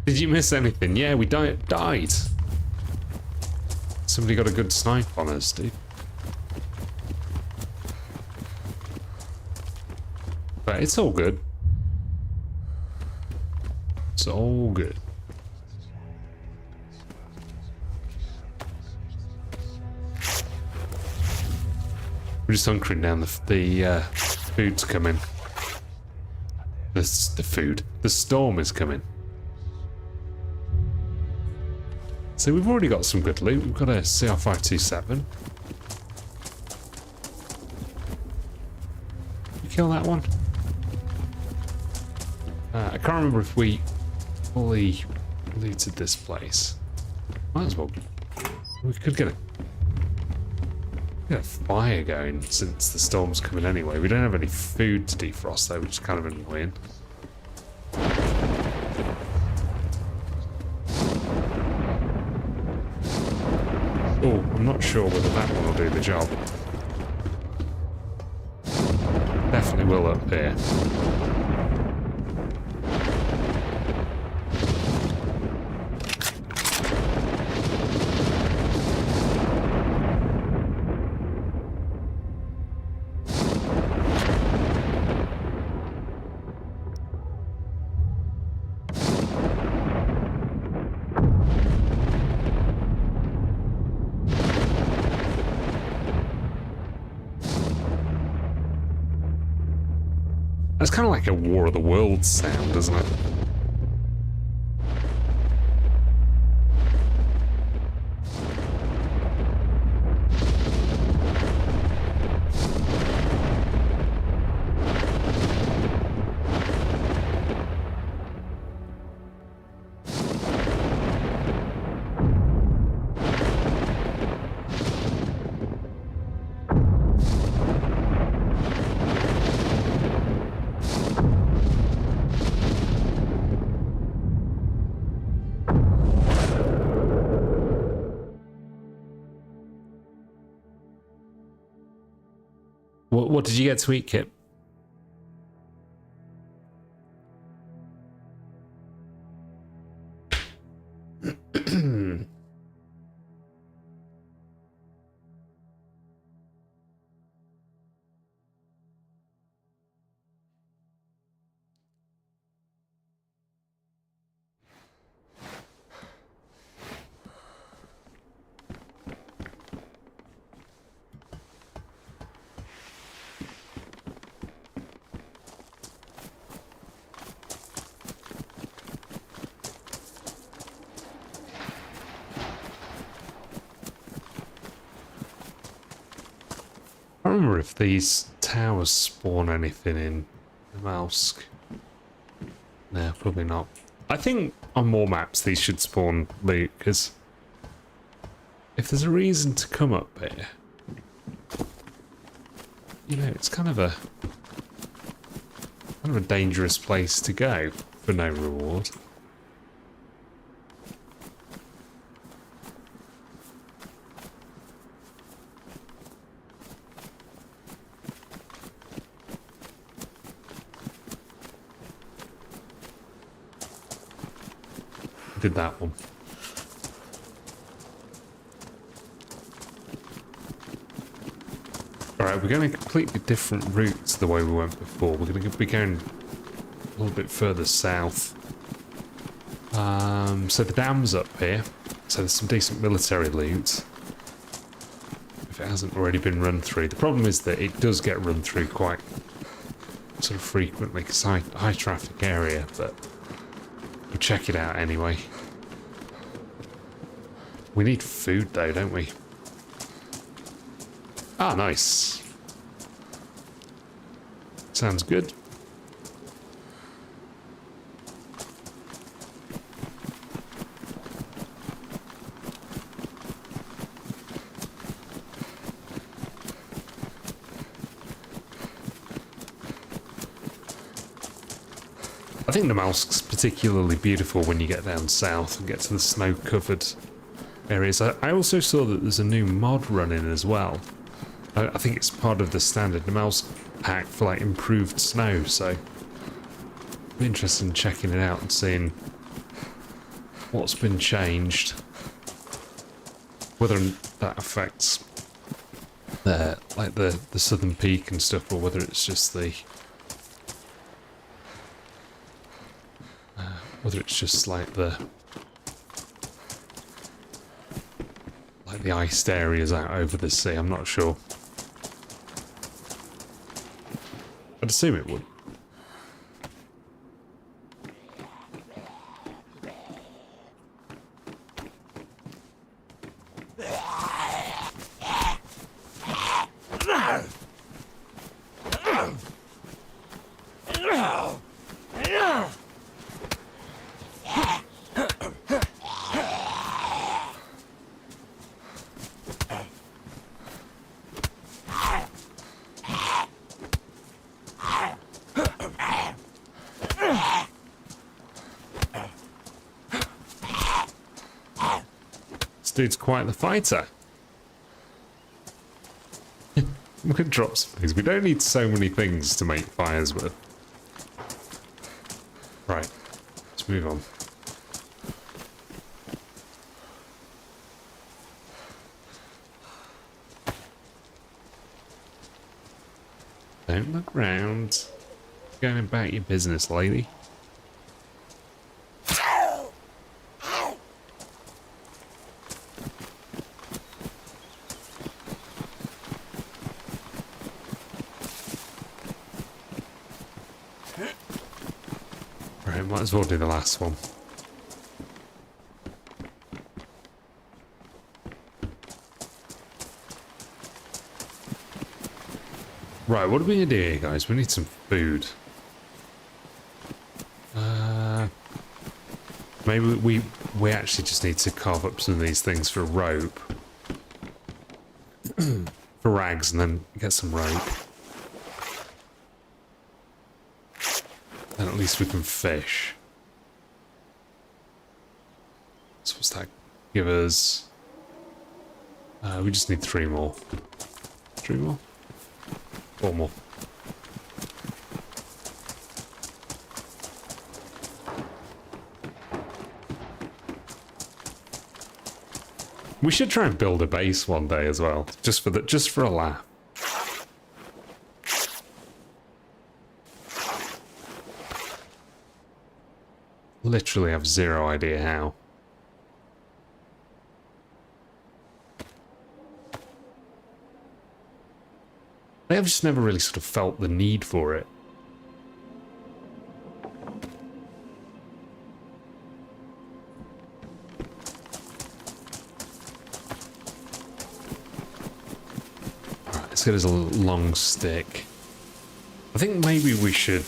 Speaker 1: Did you miss anything? Yeah, we died. Somebody got a good snipe on us, dude. But it's all good. It's all good. We're just hunkering down. The food's coming. The food. The storm is coming. So we've already got some good loot. We've got a CR527. You kill that one? I can't remember if we fully looted this place. Might as well. We could get a fire going since the storm's coming anyway. We don't have any food to defrost though, which is kind of annoying. Oh, I'm not sure whether that one will do the job. Definitely will up here. It's kind of like a War of the Worlds sound, isn't it? What did you get to eat, Kip? I don't remember if these towers spawn anything in Namalsk. No, probably not. I think on more maps these should spawn loot, because if there's a reason to come up here, you know, it's kind of a dangerous place to go for no reward. Did that one. Alright, we're going a completely different route to the way we went before. We're going to be going a little bit further south. So the dam's up here. So there's some decent military loot. If it hasn't already been run through. The problem is that it does get run through quite sort of frequently because high traffic area, but we'll check it out anyway. We need food though, don't we? Ah, nice. Sounds good. I think Namalsk's particularly beautiful when you get down south and get to the snow-covered areas. I also saw that there's a new mod running as well. I think it's part of the standard Namalsk pack for like improved snow, so I'm interested in checking it out and seeing what's been changed. Whether that affects like the southern peak and stuff, or whether it's just the Whether it's just like the iced areas out over the sea, I'm not sure. I'd assume it would. This dude's quite the fighter. We could drop some things. We don't need so many things to make fires with. Right, let's move on. Don't look round. Going about your business, lady. Right, might as well do the last one. Right, what are we gonna do here, guys? We need some food. Maybe we actually just need to carve up some of these things for rope. For rags, and then get some rope. Then at least we can fish. So what's that give us? We just need 3 more. 3 more? 4 more. We should try and build a base one day as well, just for a laugh. Literally have zero idea how. I've just never really sort of felt the need for it. Right, let's get us a long stick. I think maybe we should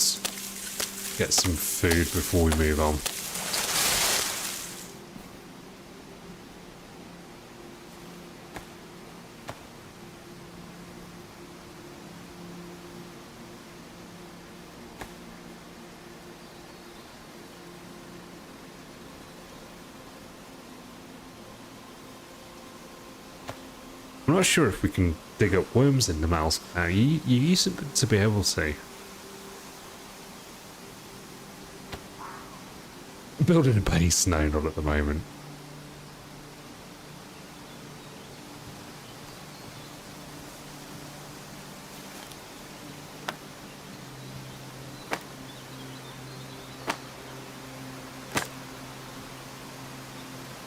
Speaker 1: get some food before we move on. I'm not sure if we can dig up worms in Namalsk now. You used to be able to. Building a base, no, not at the moment.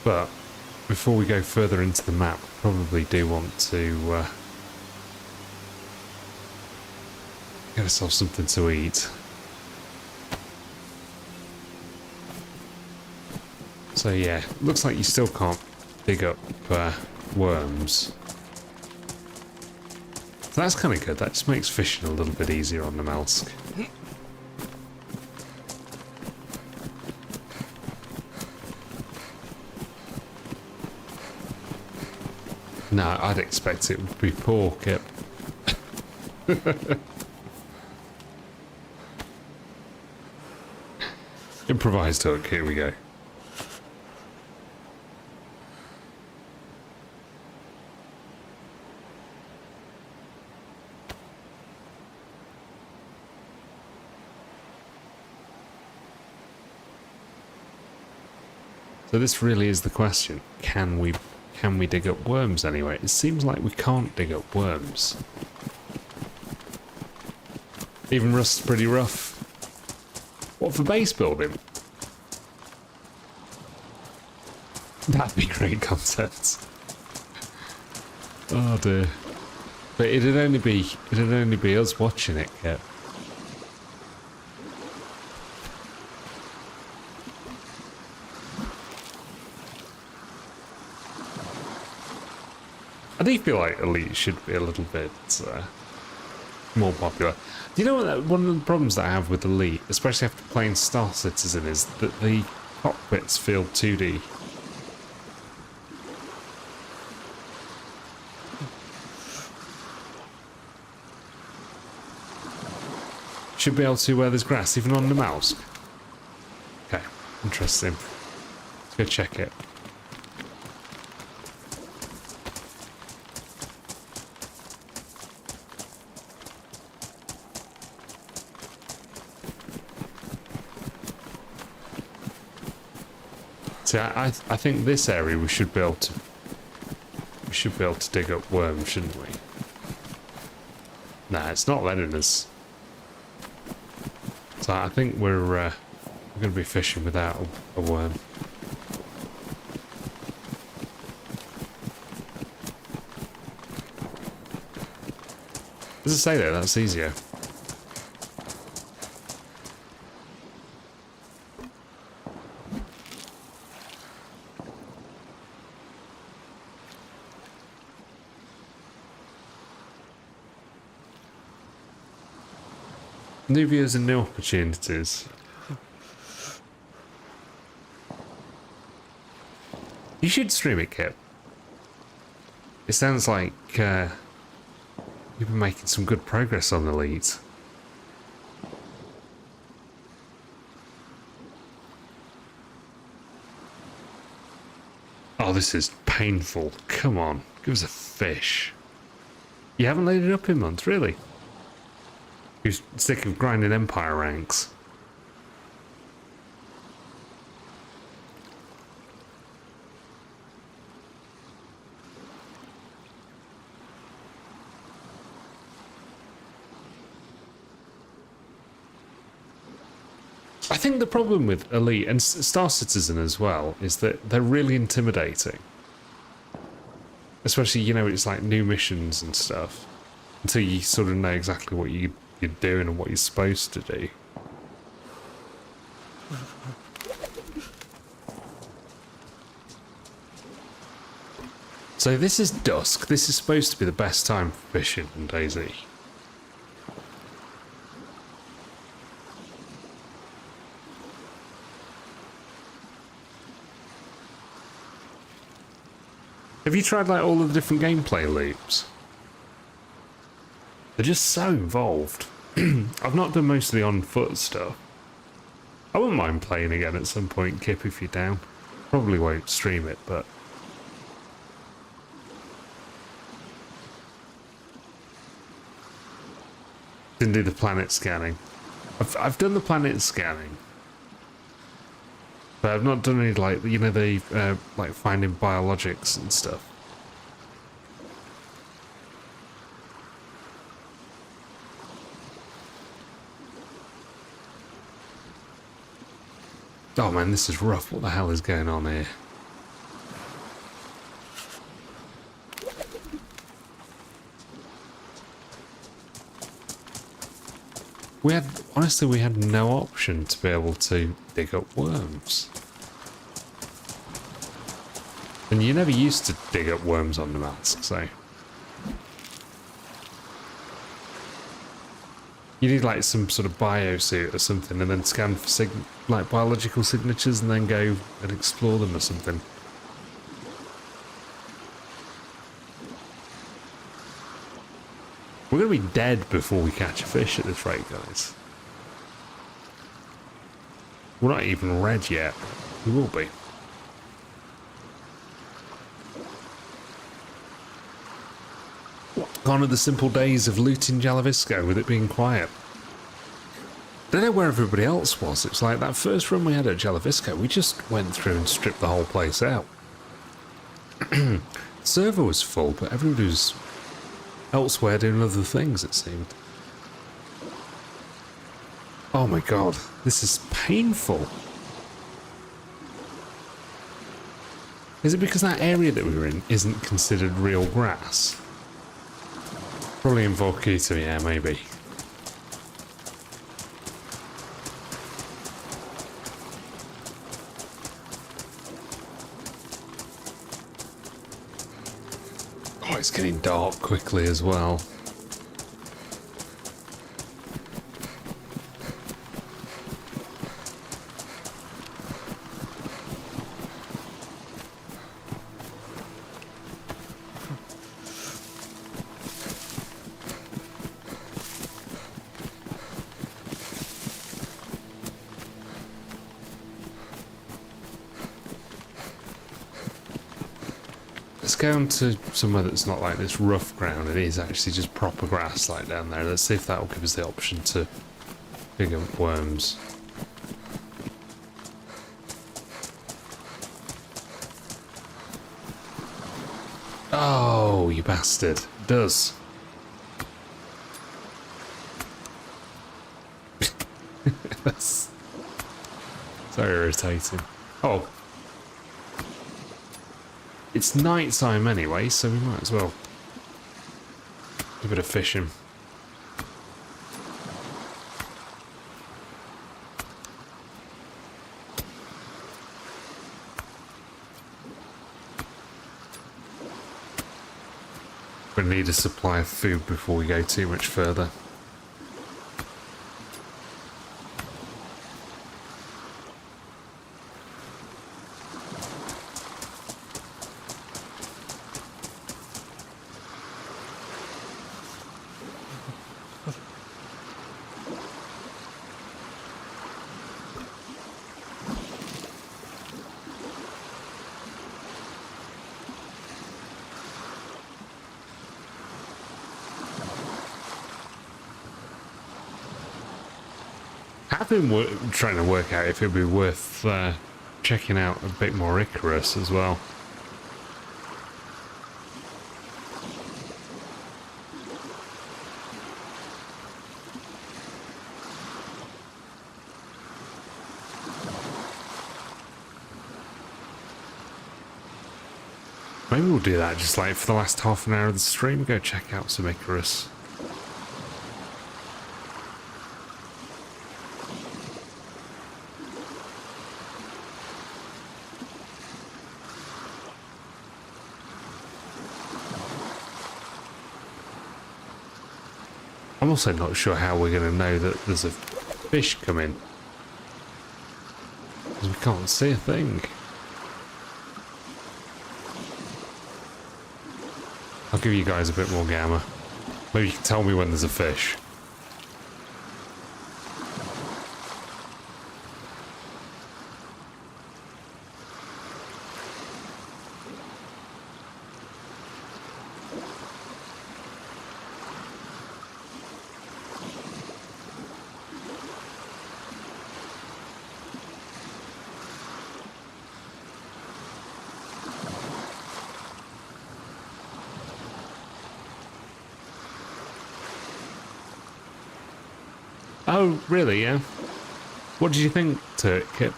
Speaker 1: But before we go further into the map, we probably do want to get ourselves something to eat. So yeah, looks like you still can't dig up worms. So that's kind of good. That just makes fishing a little bit easier on the Namalsk. No, I'd expect it would be pork. Yep. Improvised hook, here we go. So this really is the question. Can we dig up worms anyway? It seems like we can't dig up worms. Even rust's pretty rough. What for base building? That'd be great content. Oh dear. But it'd only be us watching it, Kip. I do feel like Elite should be a little bit more popular. Do you know what? One of the problems that I have with Elite, especially after playing Star Citizen, is that the cockpits feel 2D. Should be able to where there's grass, even on Namalsk. Okay, interesting. Let's go check it. See, I think this area we should be able to dig up worms, shouldn't we? Nah, it's not letting us. So I think we're going to be fishing without a worm. Does it say that? That's easier. New views and new opportunities. You should stream it, Kip. It sounds like you've been making some good progress on Elite. Oh, this is painful. Come on, give us a fish. You haven't laid it up in months, really? You're sick of grinding Empire ranks. I think the problem with Elite and Star Citizen as well is that they're really intimidating. Especially, you know, it's like new missions and stuff. Until you sort of know exactly what you're doing and what you're supposed to do. So this is dusk. This is supposed to be the best time for fishing in DayZ. Have you tried like all of the different gameplay loops? They're just so involved. I've not done most of the on-foot stuff. I wouldn't mind playing again at some point, Kip, if you're down. Probably won't stream it, but... Didn't do the planet scanning. I've done the planet scanning. But I've not done any, like, you know, the, like, finding biologics and stuff. Oh man, this is rough. What the hell is going on here? Honestly, we had no option to be able to dig up worms. And you never used to dig up worms on the Namalsk, so... You need like some sort of biosuit or something and then scan for like biological signatures and then go and explore them or something. We're going to be dead before we catch a fish at this rate, guys. We're not even red yet. We will be. Gone are the simple days of looting Jalavisco with it being quiet. I don't know where everybody else was. It's like that first run we had at Jalavisco, we just went through and stripped the whole place out. The server was full, but everybody was elsewhere doing other things, it seemed. Oh my god, this is painful. Is it because that area that we were in isn't considered real grass? Probably in Vorkuta, yeah, maybe. Oh, it's getting dark quickly as well. Let's go on to somewhere that's not like this rough ground. It is actually just proper grass like down there. Let's see if that will give us the option to dig up worms. Oh, you bastard. It does. That's so irritating. Oh. It's night time anyway, so we might as well do a bit of fishing. We need a supply of food before we go too much further. I've been trying to work out if it'd be worth checking out a bit more Icarus as well. Maybe we'll do that just like for the last half an hour of the stream, go check out some Icarus. I'm also not sure how we're going to know that there's a fish coming. Because we can't see a thing. I'll give you guys a bit more gamma. Maybe you can tell me when there's a fish. Oh, really, yeah? What did you think to it, Kit?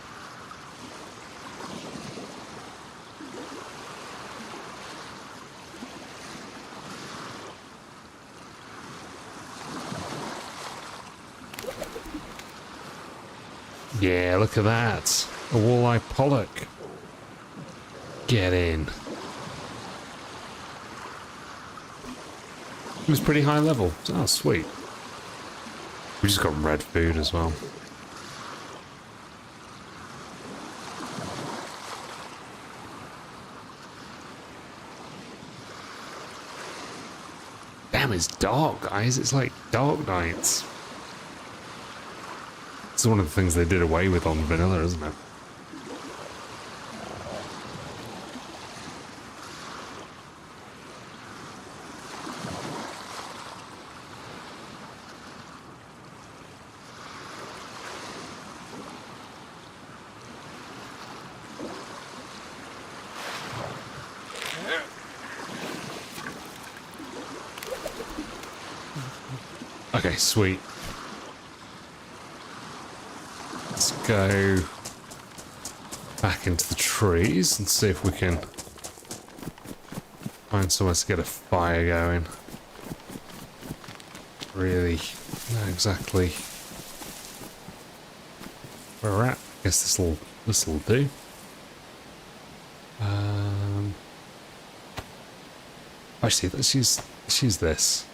Speaker 1: Yeah, look at that. A walleye pollock. Get in. It was pretty high level. Oh, sweet. We just got red food as well. Damn, it's dark, guys. It's like dark nights. It's one of the things they did away with on vanilla, isn't it? Okay, sweet. Let's go back into the trees and see if we can find somewhere to get a fire going. Really know exactly where we're at. I guess this'll do. Actually, let's use this.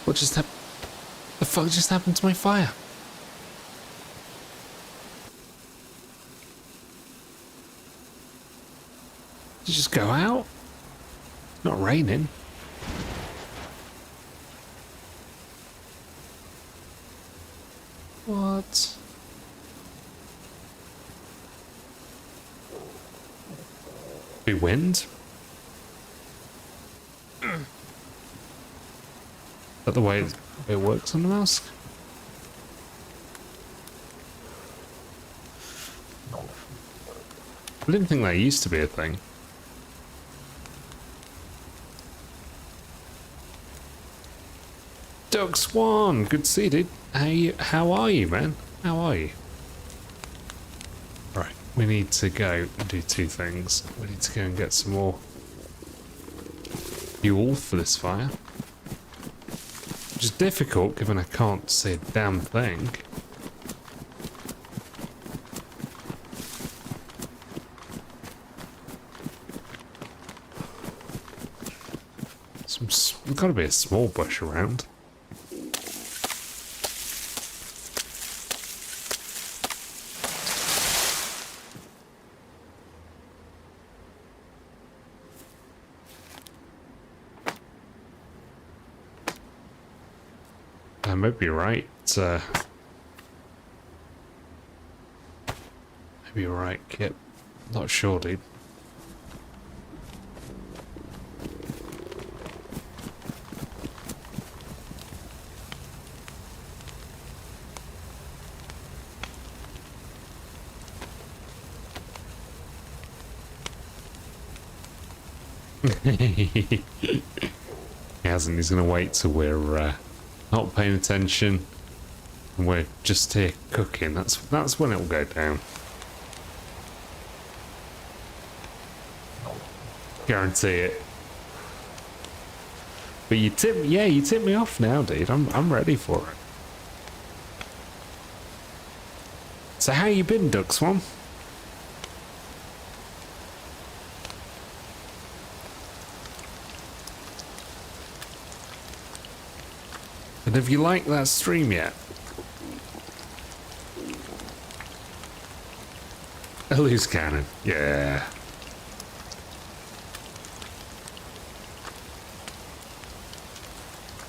Speaker 1: What just happened? The fuck just happened to my fire? Did you just go out? It's not raining. What? Be wind? Is that the way it works on the mask? I didn't think that used to be a thing. Doug Swan, good to see you, dude. How are you, man? How are you? Right, we need to go and do two things. We need to go and get some more fuel for this fire. Which is difficult given I can't see a damn thing. There's got to be a small bush around. I might be right. Maybe you're right, Kip. Not sure, dude. He hasn't. He's gonna wait till we're not paying attention and we're just here cooking. That's when it'll go down. Guarantee it. But you tip me off now, dude. I'm ready for it. So how you been, Duck Swan? And have you liked that stream yet? A loose cannon, yeah.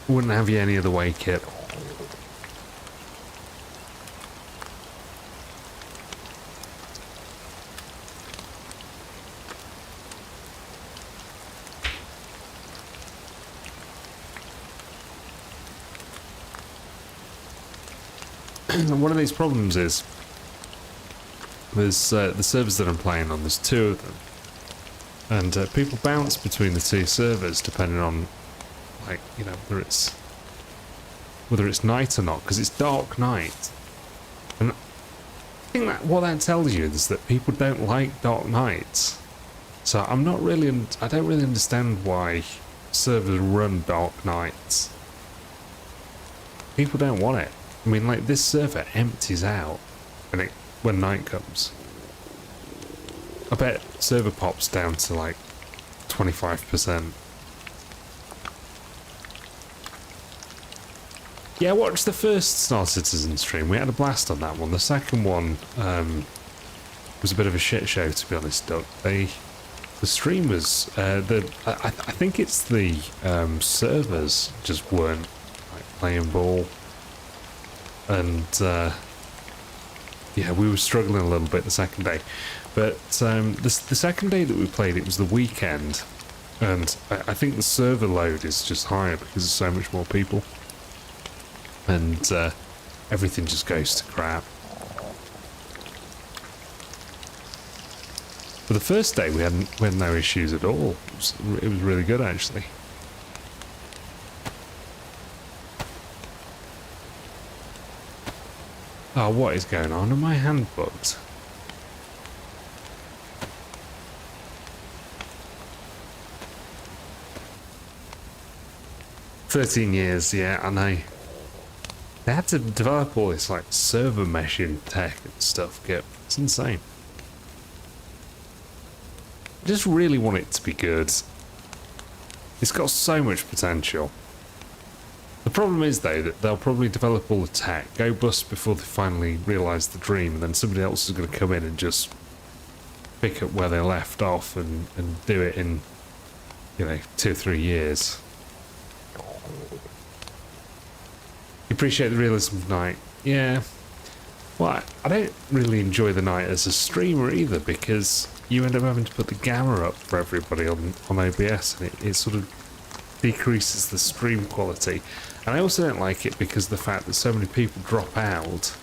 Speaker 1: Wouldn't have you any other way, Kip. One of these problems is there's the servers that I'm playing on, there's two of them, and people bounce between the two servers depending on, like, you know, whether it's night or not, because it's dark night. And I think that what that tells you is that people don't like dark nights. So I don't really understand why servers run dark nights. People don't want it. I mean, like, this server empties out when night comes. I bet server pops down to like 25%. Yeah, watch the first Star Citizen stream. We had a blast on that one. The second one was a bit of a shit show, to be honest, Doug. The streamers, I think it's the servers just weren't like playing ball. And yeah, we were struggling a little bit the second day. But the second day that we played, it was the weekend. And I think the server load is just higher because there's so much more people. And everything just goes to crap. But the first day we had no issues at all. It was really good actually. Oh, what is going on? Am my hand bugged? "13 years, yeah, I know." They had to develop all this like server meshing tech and stuff. It's insane. I just really want it to be good. It's got so much potential. The problem is though that they'll probably develop all the tech, go bust before they finally realise the dream, and then somebody else is going to come in and just pick up where they left off and do it in, you know, 2 or 3 years. You appreciate the realism of night. Yeah. Well, I don't really enjoy the night as a streamer either, because you end up having to put the gamma up for everybody on OBS, and it sort of decreases the stream quality. And I also don't like it because of the fact that so many people drop out.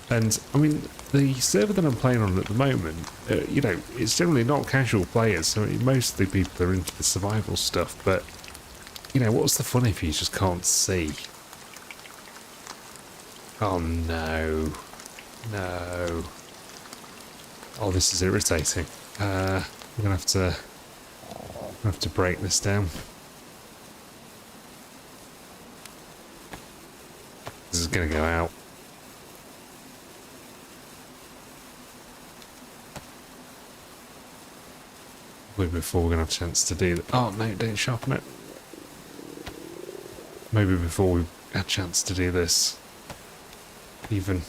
Speaker 1: And, I mean, the server that I'm playing on at the moment, you know, it's generally not casual players, so mostly people are into the survival stuff, but, you know, what's the fun if you just can't see? Oh no. No. Oh, this is irritating. We're gonna have to break this down. This is gonna go out. Before we're gonna have a chance to do that. Oh no, don't sharpen it. Maybe before we had a chance to do this. Even.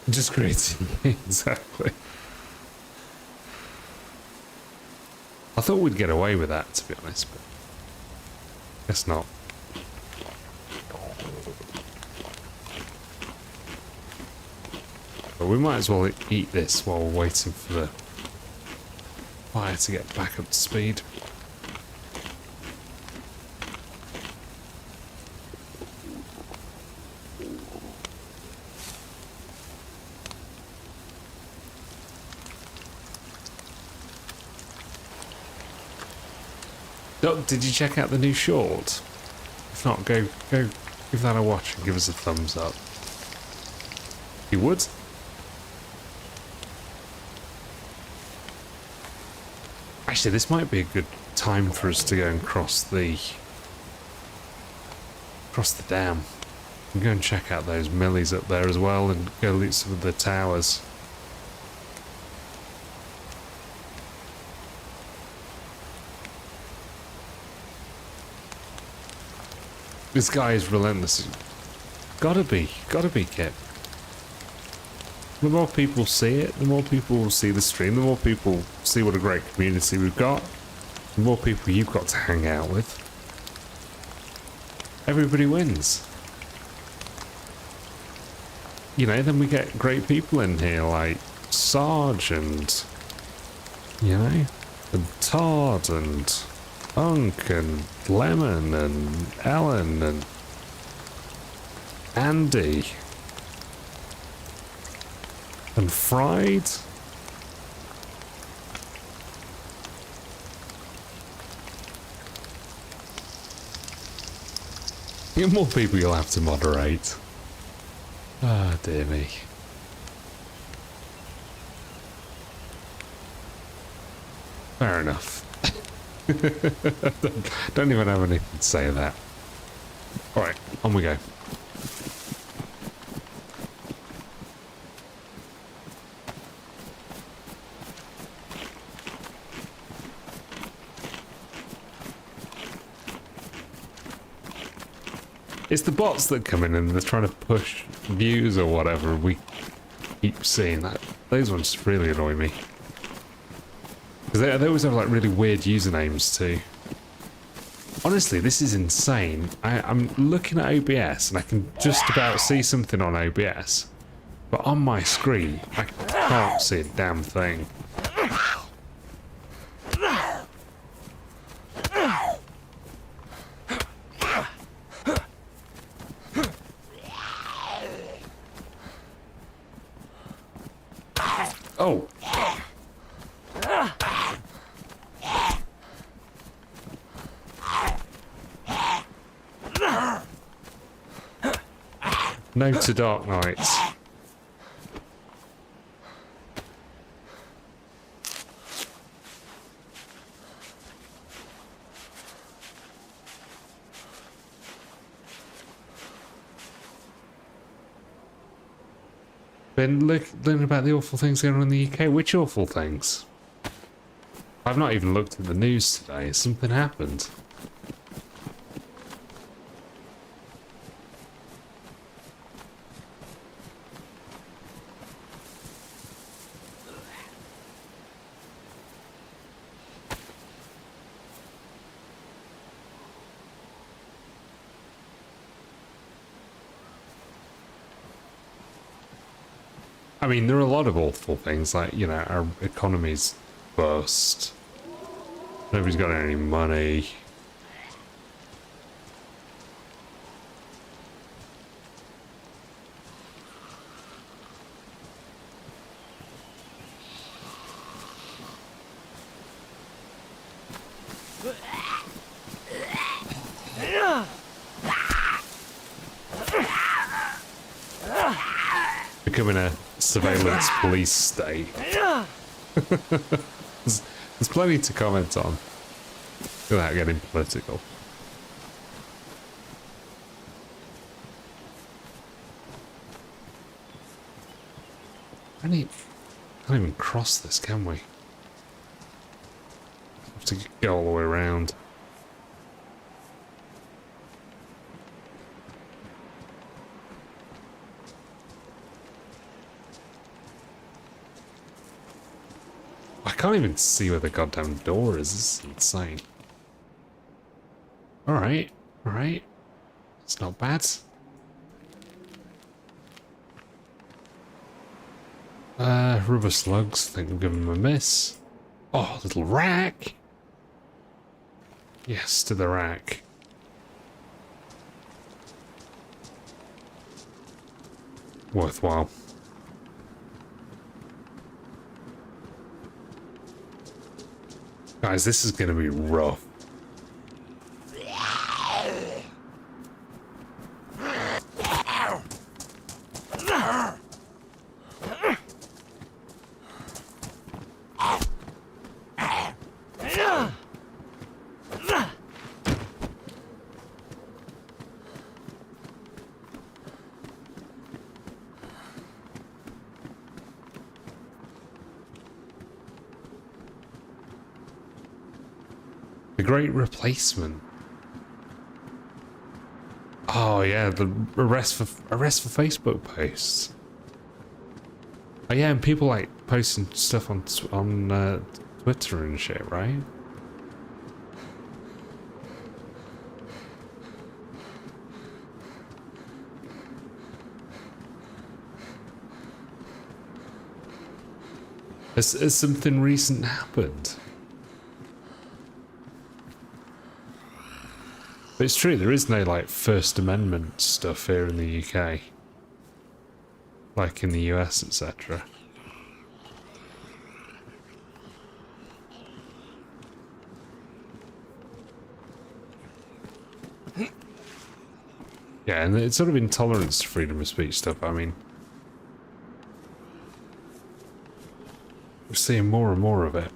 Speaker 1: Just creating exactly. I thought we'd get away with that, to be honest, but guess not. But we might as well eat this while we're waiting for the fire to get back up to speed. Oh, did you check out the new short? If not, go give that a watch and give us a thumbs up. You would? Actually, this might be a good time for us to go and cross the dam. And go and check out those millies up there as well, and go loot some of the towers. This guy is relentless. Gotta be, Kip. The more people see it, the more people will see the stream, the more people see what a great community we've got, the more people you've got to hang out with. Everybody wins. You know, then we get great people in here like Sarge and, you know, and Todd and Unk and Lemon and Ellen and Andy and Fried. You more people you'll have to moderate. Ah, dear me. Fair enough. Don't even have anything to say to that. Alright, on we go. It's the bots that come in and they're trying to push views or whatever. We keep seeing that. Those ones really annoy me. Because they always have like really weird usernames too. Honestly, this is insane. I'm looking at OBS and I can just about see something on OBS. But on my screen, I can't see a damn thing. Oh! No to Dark Knights. Been learning about the awful things going on in the UK. Which awful things? I've not even looked at the news today. Something happened. I mean, there are a lot of awful things, like, you know, our economy's bust. Nobody's got any money. Becoming a surveillance police state. there's plenty to comment on without getting political. Can't even cross this, can we? Have to go all the way around. I can't even see where the goddamn door is. This is insane. Alright, alright. It's not bad. Rubber slugs. I think we'll give them a miss. Oh, little rack. Yes, to the rack. Worthwhile. Guys, this is going to be rough. The Great Replacement. Oh yeah, the arrest for Facebook posts. Oh yeah, and people like posting stuff on Twitter and shit, right? Has something recent happened? But it's true, there is no like First Amendment stuff here in the UK. Like in the US, etc. Yeah, and it's sort of intolerance to freedom of speech stuff. I mean, we're seeing more and more of it.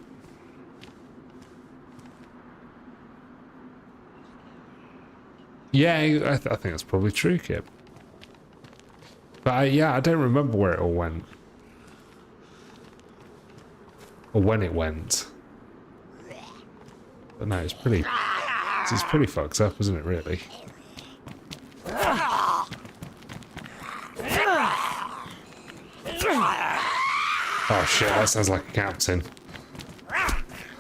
Speaker 1: Yeah, I think that's probably true, Kip. But yeah, I don't remember where it all went. Or when it went. But no, it's pretty fucked up, isn't it, really? Oh shit, that sounds like a captain.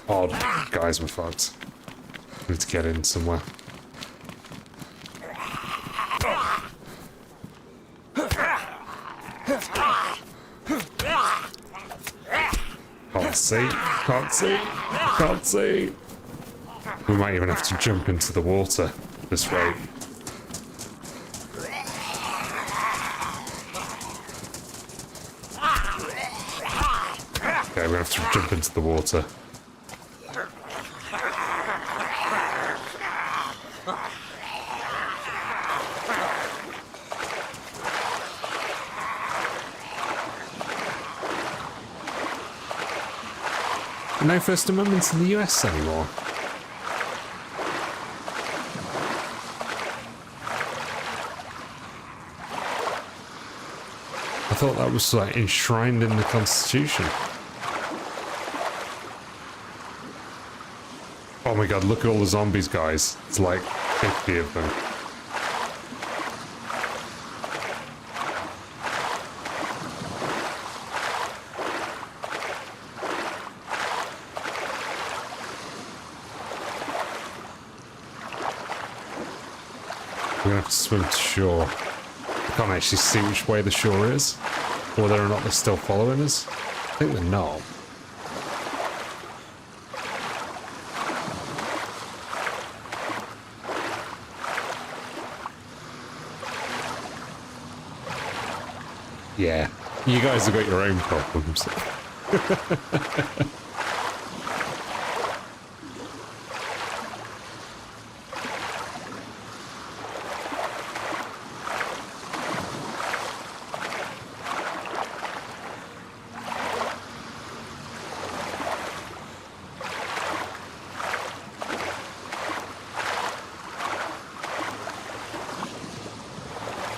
Speaker 1: Oh, guys, we're fucked. We need to get in somewhere. Can't see. Can't see. Can't see. We might even have to jump into the water this rate. Okay, we're gonna have to jump into the water. No First Amendment in the US anymore. I thought that was like enshrined in the Constitution. Oh my god, look at all the zombies, guys. It's like 50 of them. We're gonna have to swim to shore. I can't actually see which way the shore is, whether or not they're still following us. I think they're not. Yeah, you guys have got your own problems.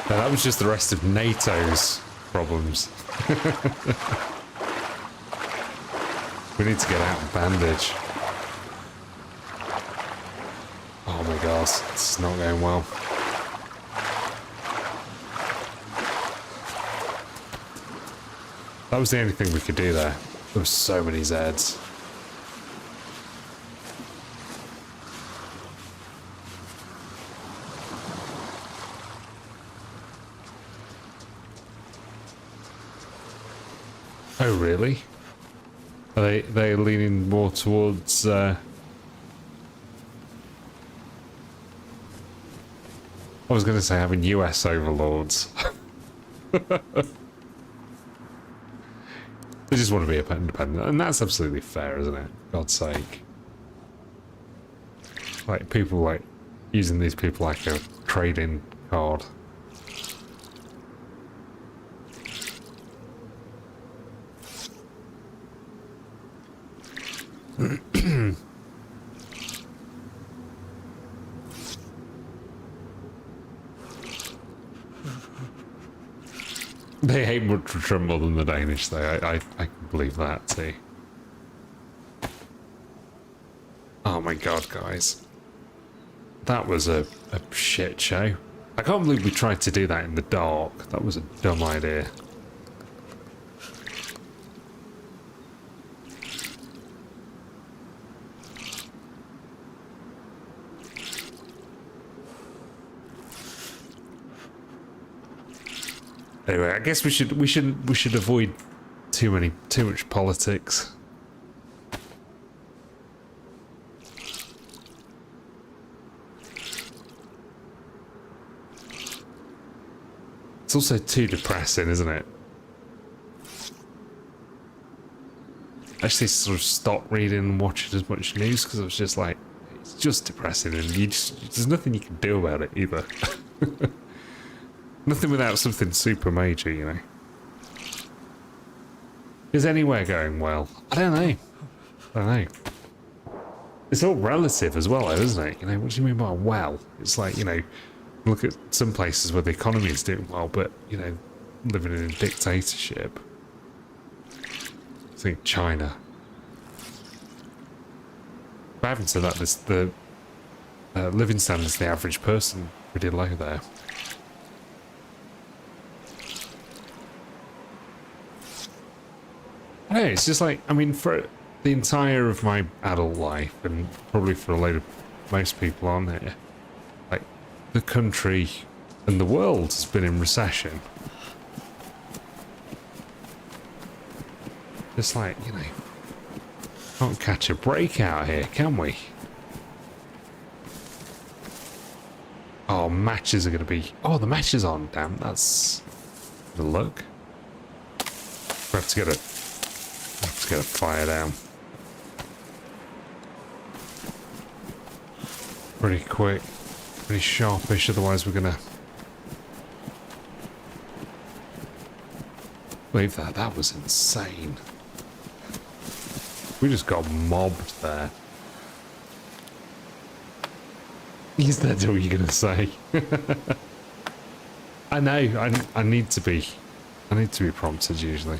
Speaker 1: No, that was just the rest of NATO's problems. We need to get out and bandage. Oh my gosh, this is not going well. That was the only thing we could do there. There were so many Zeds. Oh really? Are they leaning more towards I was gonna say having US overlords. They just want to be independent, and that's absolutely fair, isn't it? God's sake. Like people like using these people like a trading card. They hate much Trump more than the Danish, though. I can believe that, too. Oh my god, guys. That was a shit show. I can't believe we tried to do that in the dark. That was a dumb idea. Anyway, I guess we should avoid too much politics. It's also too depressing, isn't it? I actually sort of stopped reading and watching as much news because I was just like, it's just depressing, and there's nothing you can do about it either. Nothing without something super major, you know. Is anywhere going well? I don't know. I don't know. It's all relative as well, though, isn't it? You know, what do you mean by well? It's like, you know, look at some places where the economy is doing well, but, you know, living in a dictatorship. I think China. But having said that, the living standards of the average person pretty low there. I don't know, it's just like, I mean, for the entire of my adult life, and probably for a load of most people on here, like, the country and the world has been in recession. It's like, you know, can't catch a break out here, can we? Oh, matches are going to be... Oh, the match is on, damn, that's... The look. We have to get a fire down. Pretty quick, pretty sharpish, otherwise we're gonna leave that. That was insane. We just got mobbed there. Is that all you're gonna say? I know, I need to be prompted usually.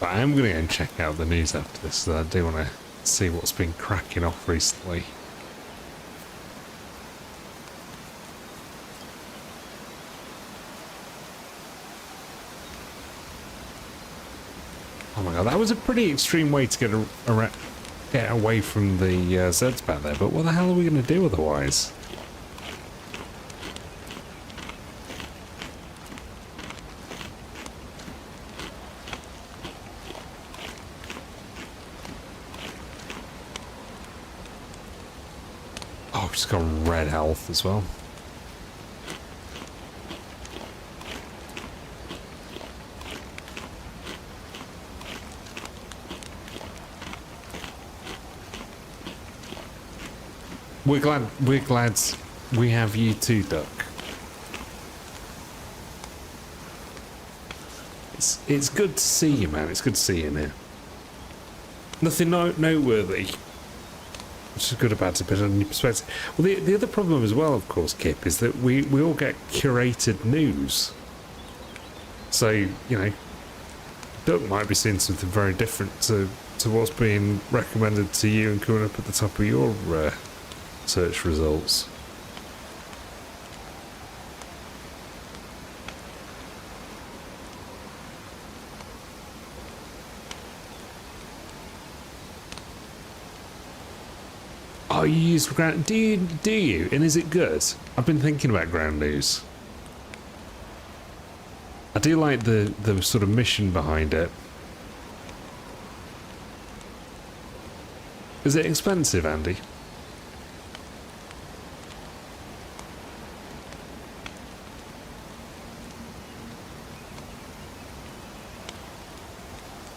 Speaker 1: But I am going to go and check out the news after this, so I do want to see what's been cracking off recently. Oh my god, that was a pretty extreme way to get away from the Zeds back there, but what the hell are we going to do otherwise? Oh, she's got red health as well. We're glad we have you too, Duck. It's good to see you, man. It's good to see you in here. Nothing noteworthy. Which is good about it, but on your perspective. Well, the other problem as well, of course, Kip, is that we all get curated news. So, you know, Duck might be seeing something very different to what's being recommended to you and coming up at the top of your search results. Oh, you use ground? Do you? And is it good? I've been thinking about ground news. I do like the sort of mission behind it. Is it expensive, Andy?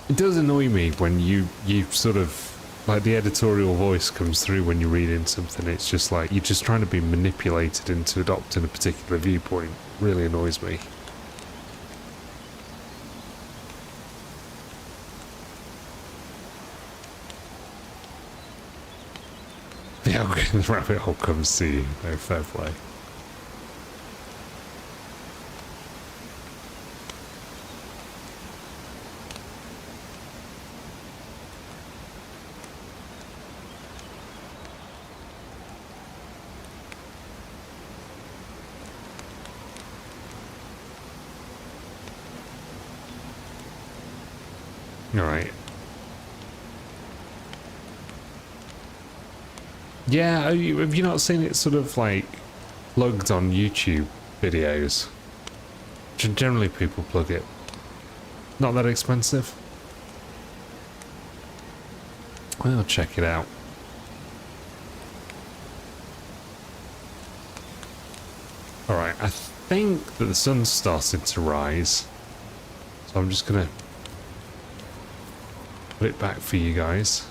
Speaker 1: It does annoy me when you sort of, like, the editorial voice comes through when you're reading something. It's just like you're just trying to be manipulated into adopting a particular viewpoint. It really annoys me. The rabbit hole comes to you. No, fair play. Alright. Yeah, have you not seen it sort of like plugged on YouTube videos? Generally people plug it. Not that expensive. I'll check it out. Alright, I think that the sun's starting to rise. So I'm just gonna put it back for you guys.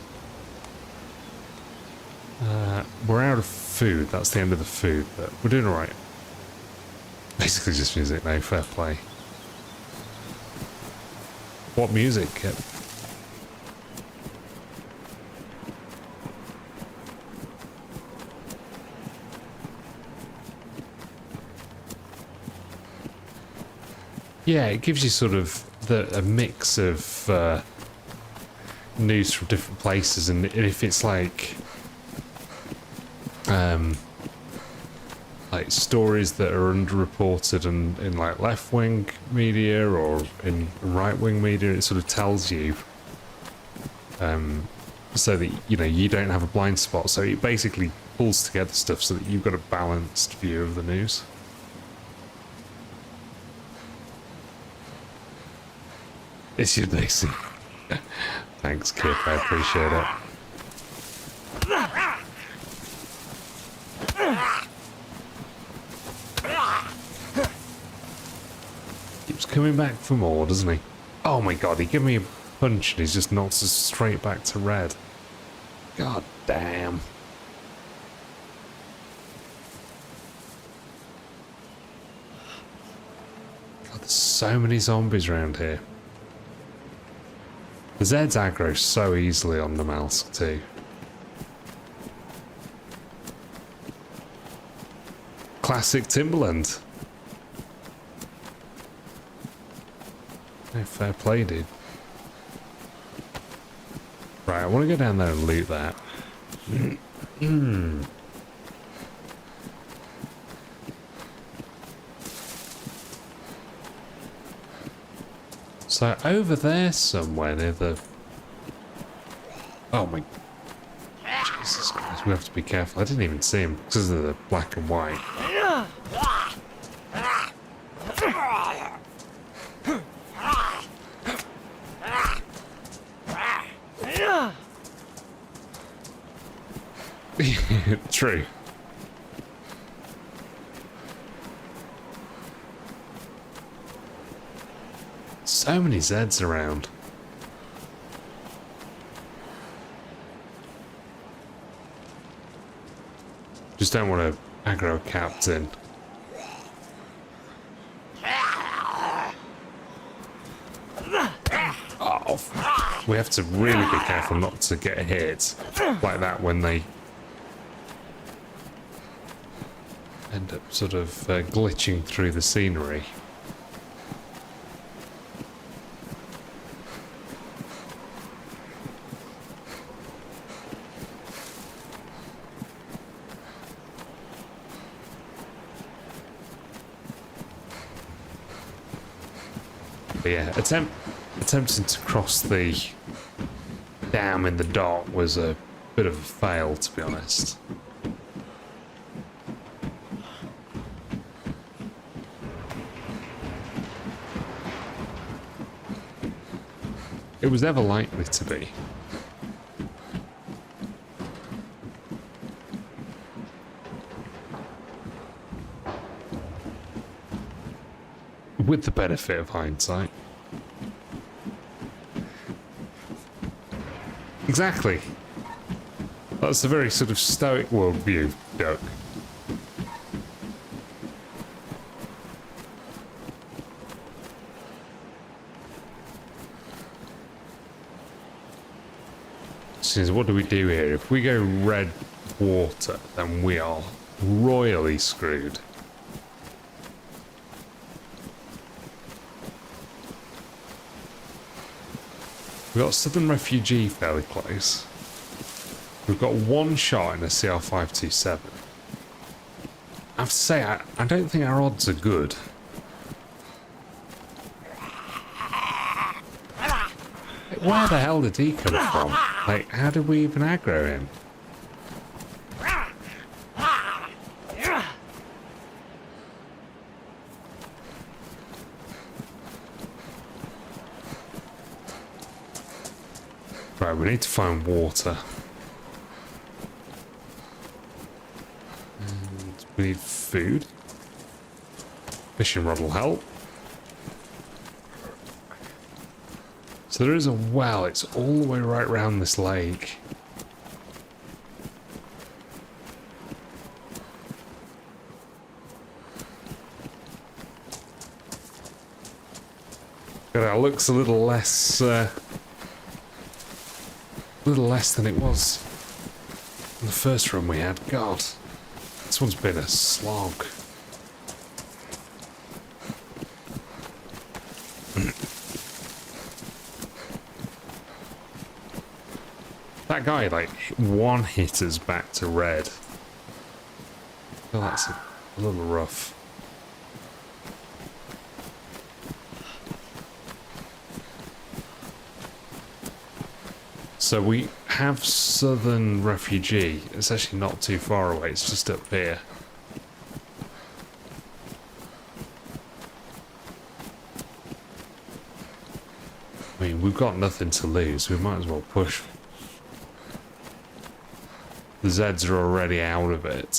Speaker 1: We're out of food. That's the end of the food, but we're doing alright. Basically just music now, fair play. What music? Yeah, it gives you sort of a mix of news from different places, and if it's like stories that are underreported and in like left-wing media or in right-wing media, it sort of tells you so that you don't have a blind spot. So it basically pulls together stuff so that you've got a balanced view of the news. It's your DayZ. Thanks, Kip. I appreciate it. Keeps coming back for more, doesn't he? Oh my god, he gave me a punch and he's just knocks us straight back to red. God damn. God, there's so many zombies around here. The Zeds aggro so easily on Namalsk too. Classic Timberland. No, fair play, dude. Right, I want to go down there and loot that. So over there somewhere near the... Oh my... Jesus Christ, we have to be careful. I didn't even see him because of the black and white. True. So many Zeds around. Just don't want to aggro a captain. Oh, we have to really be careful not to get hit like that when they end up sort of glitching through the scenery. But yeah, attempting to cross the dam in the dock was a bit of a fail, to be honest. It was never likely to be. With the benefit of hindsight. Exactly. That's a very sort of stoic worldview, Doug. So what do we do here? If we go red water, then we are royally screwed. We've got Southern Refugee fairly close. We've got one shot in a CR527. I have to say, I don't think our odds are good. Where the hell did he come from? Like, how did we even aggro him? Right, we need to find water. And we need food. Fishing rod will help. So there is a well, it's all the way right around this lake. But it looks a little less than it was in the first run we had. God, this one's been a slog. That guy, like, one hit us back to red. I feel that's a little rough. So we have Southern Refugee. It's actually not too far away, it's just up here. I mean, we've got nothing to lose, we might as well push. The Zeds are already out of it.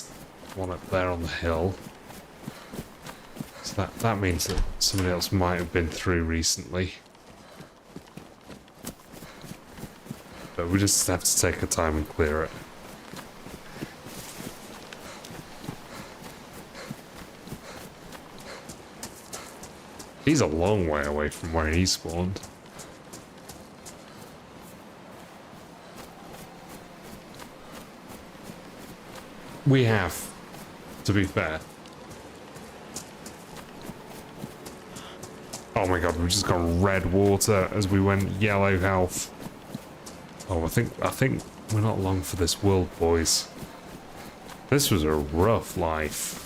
Speaker 1: One up there on the hill. So that means that somebody else might have been through recently. But we just have to take our time and clear it. He's a long way away from where he spawned. We have, to be fair. Oh my god, we just got red water as we went yellow health. Oh, I think we're not long for this world, boys. This was a rough life.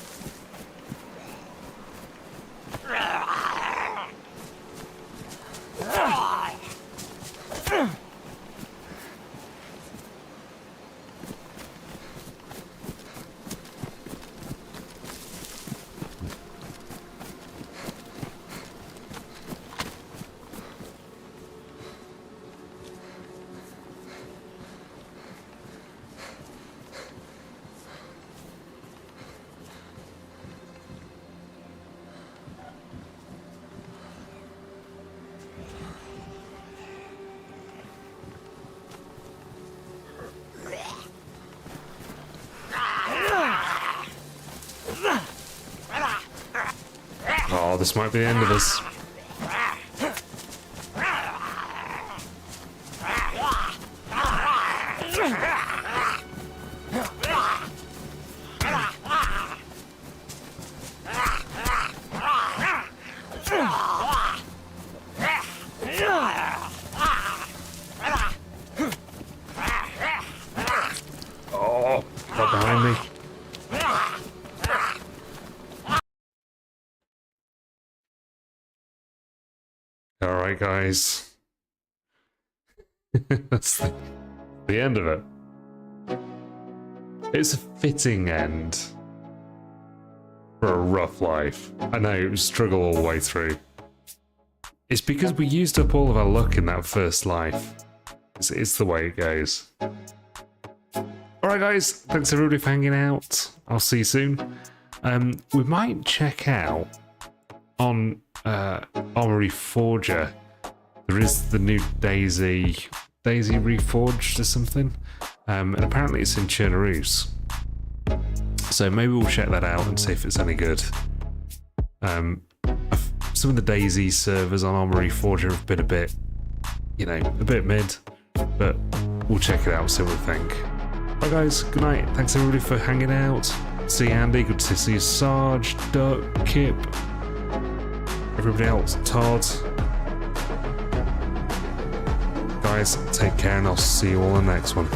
Speaker 1: Oh, this might be the end of us. Oh, got behind me. Alright, guys. That's the end of it. It's a fitting end for a rough life. I know, it was a struggle all the way through. It's because we used up all of our luck in that first life. It's the way it goes. Alright guys, thanks everybody for hanging out. I'll see you soon. We might check out on Armory Forger. There is the new DayZ Reforged or something. And apparently it's in Chernobyl. So maybe we'll check that out and see if it's any good. Some of the DayZ servers on Armory Forger have been a bit, you know, a bit mid. But we'll check it out and see what we think. Alright guys, good night. Thanks everybody for hanging out. See you, Andy. Good to see you, Sarge, Duck, Kip, everybody else, Todd. Guys, take care and I'll see you all in the next one.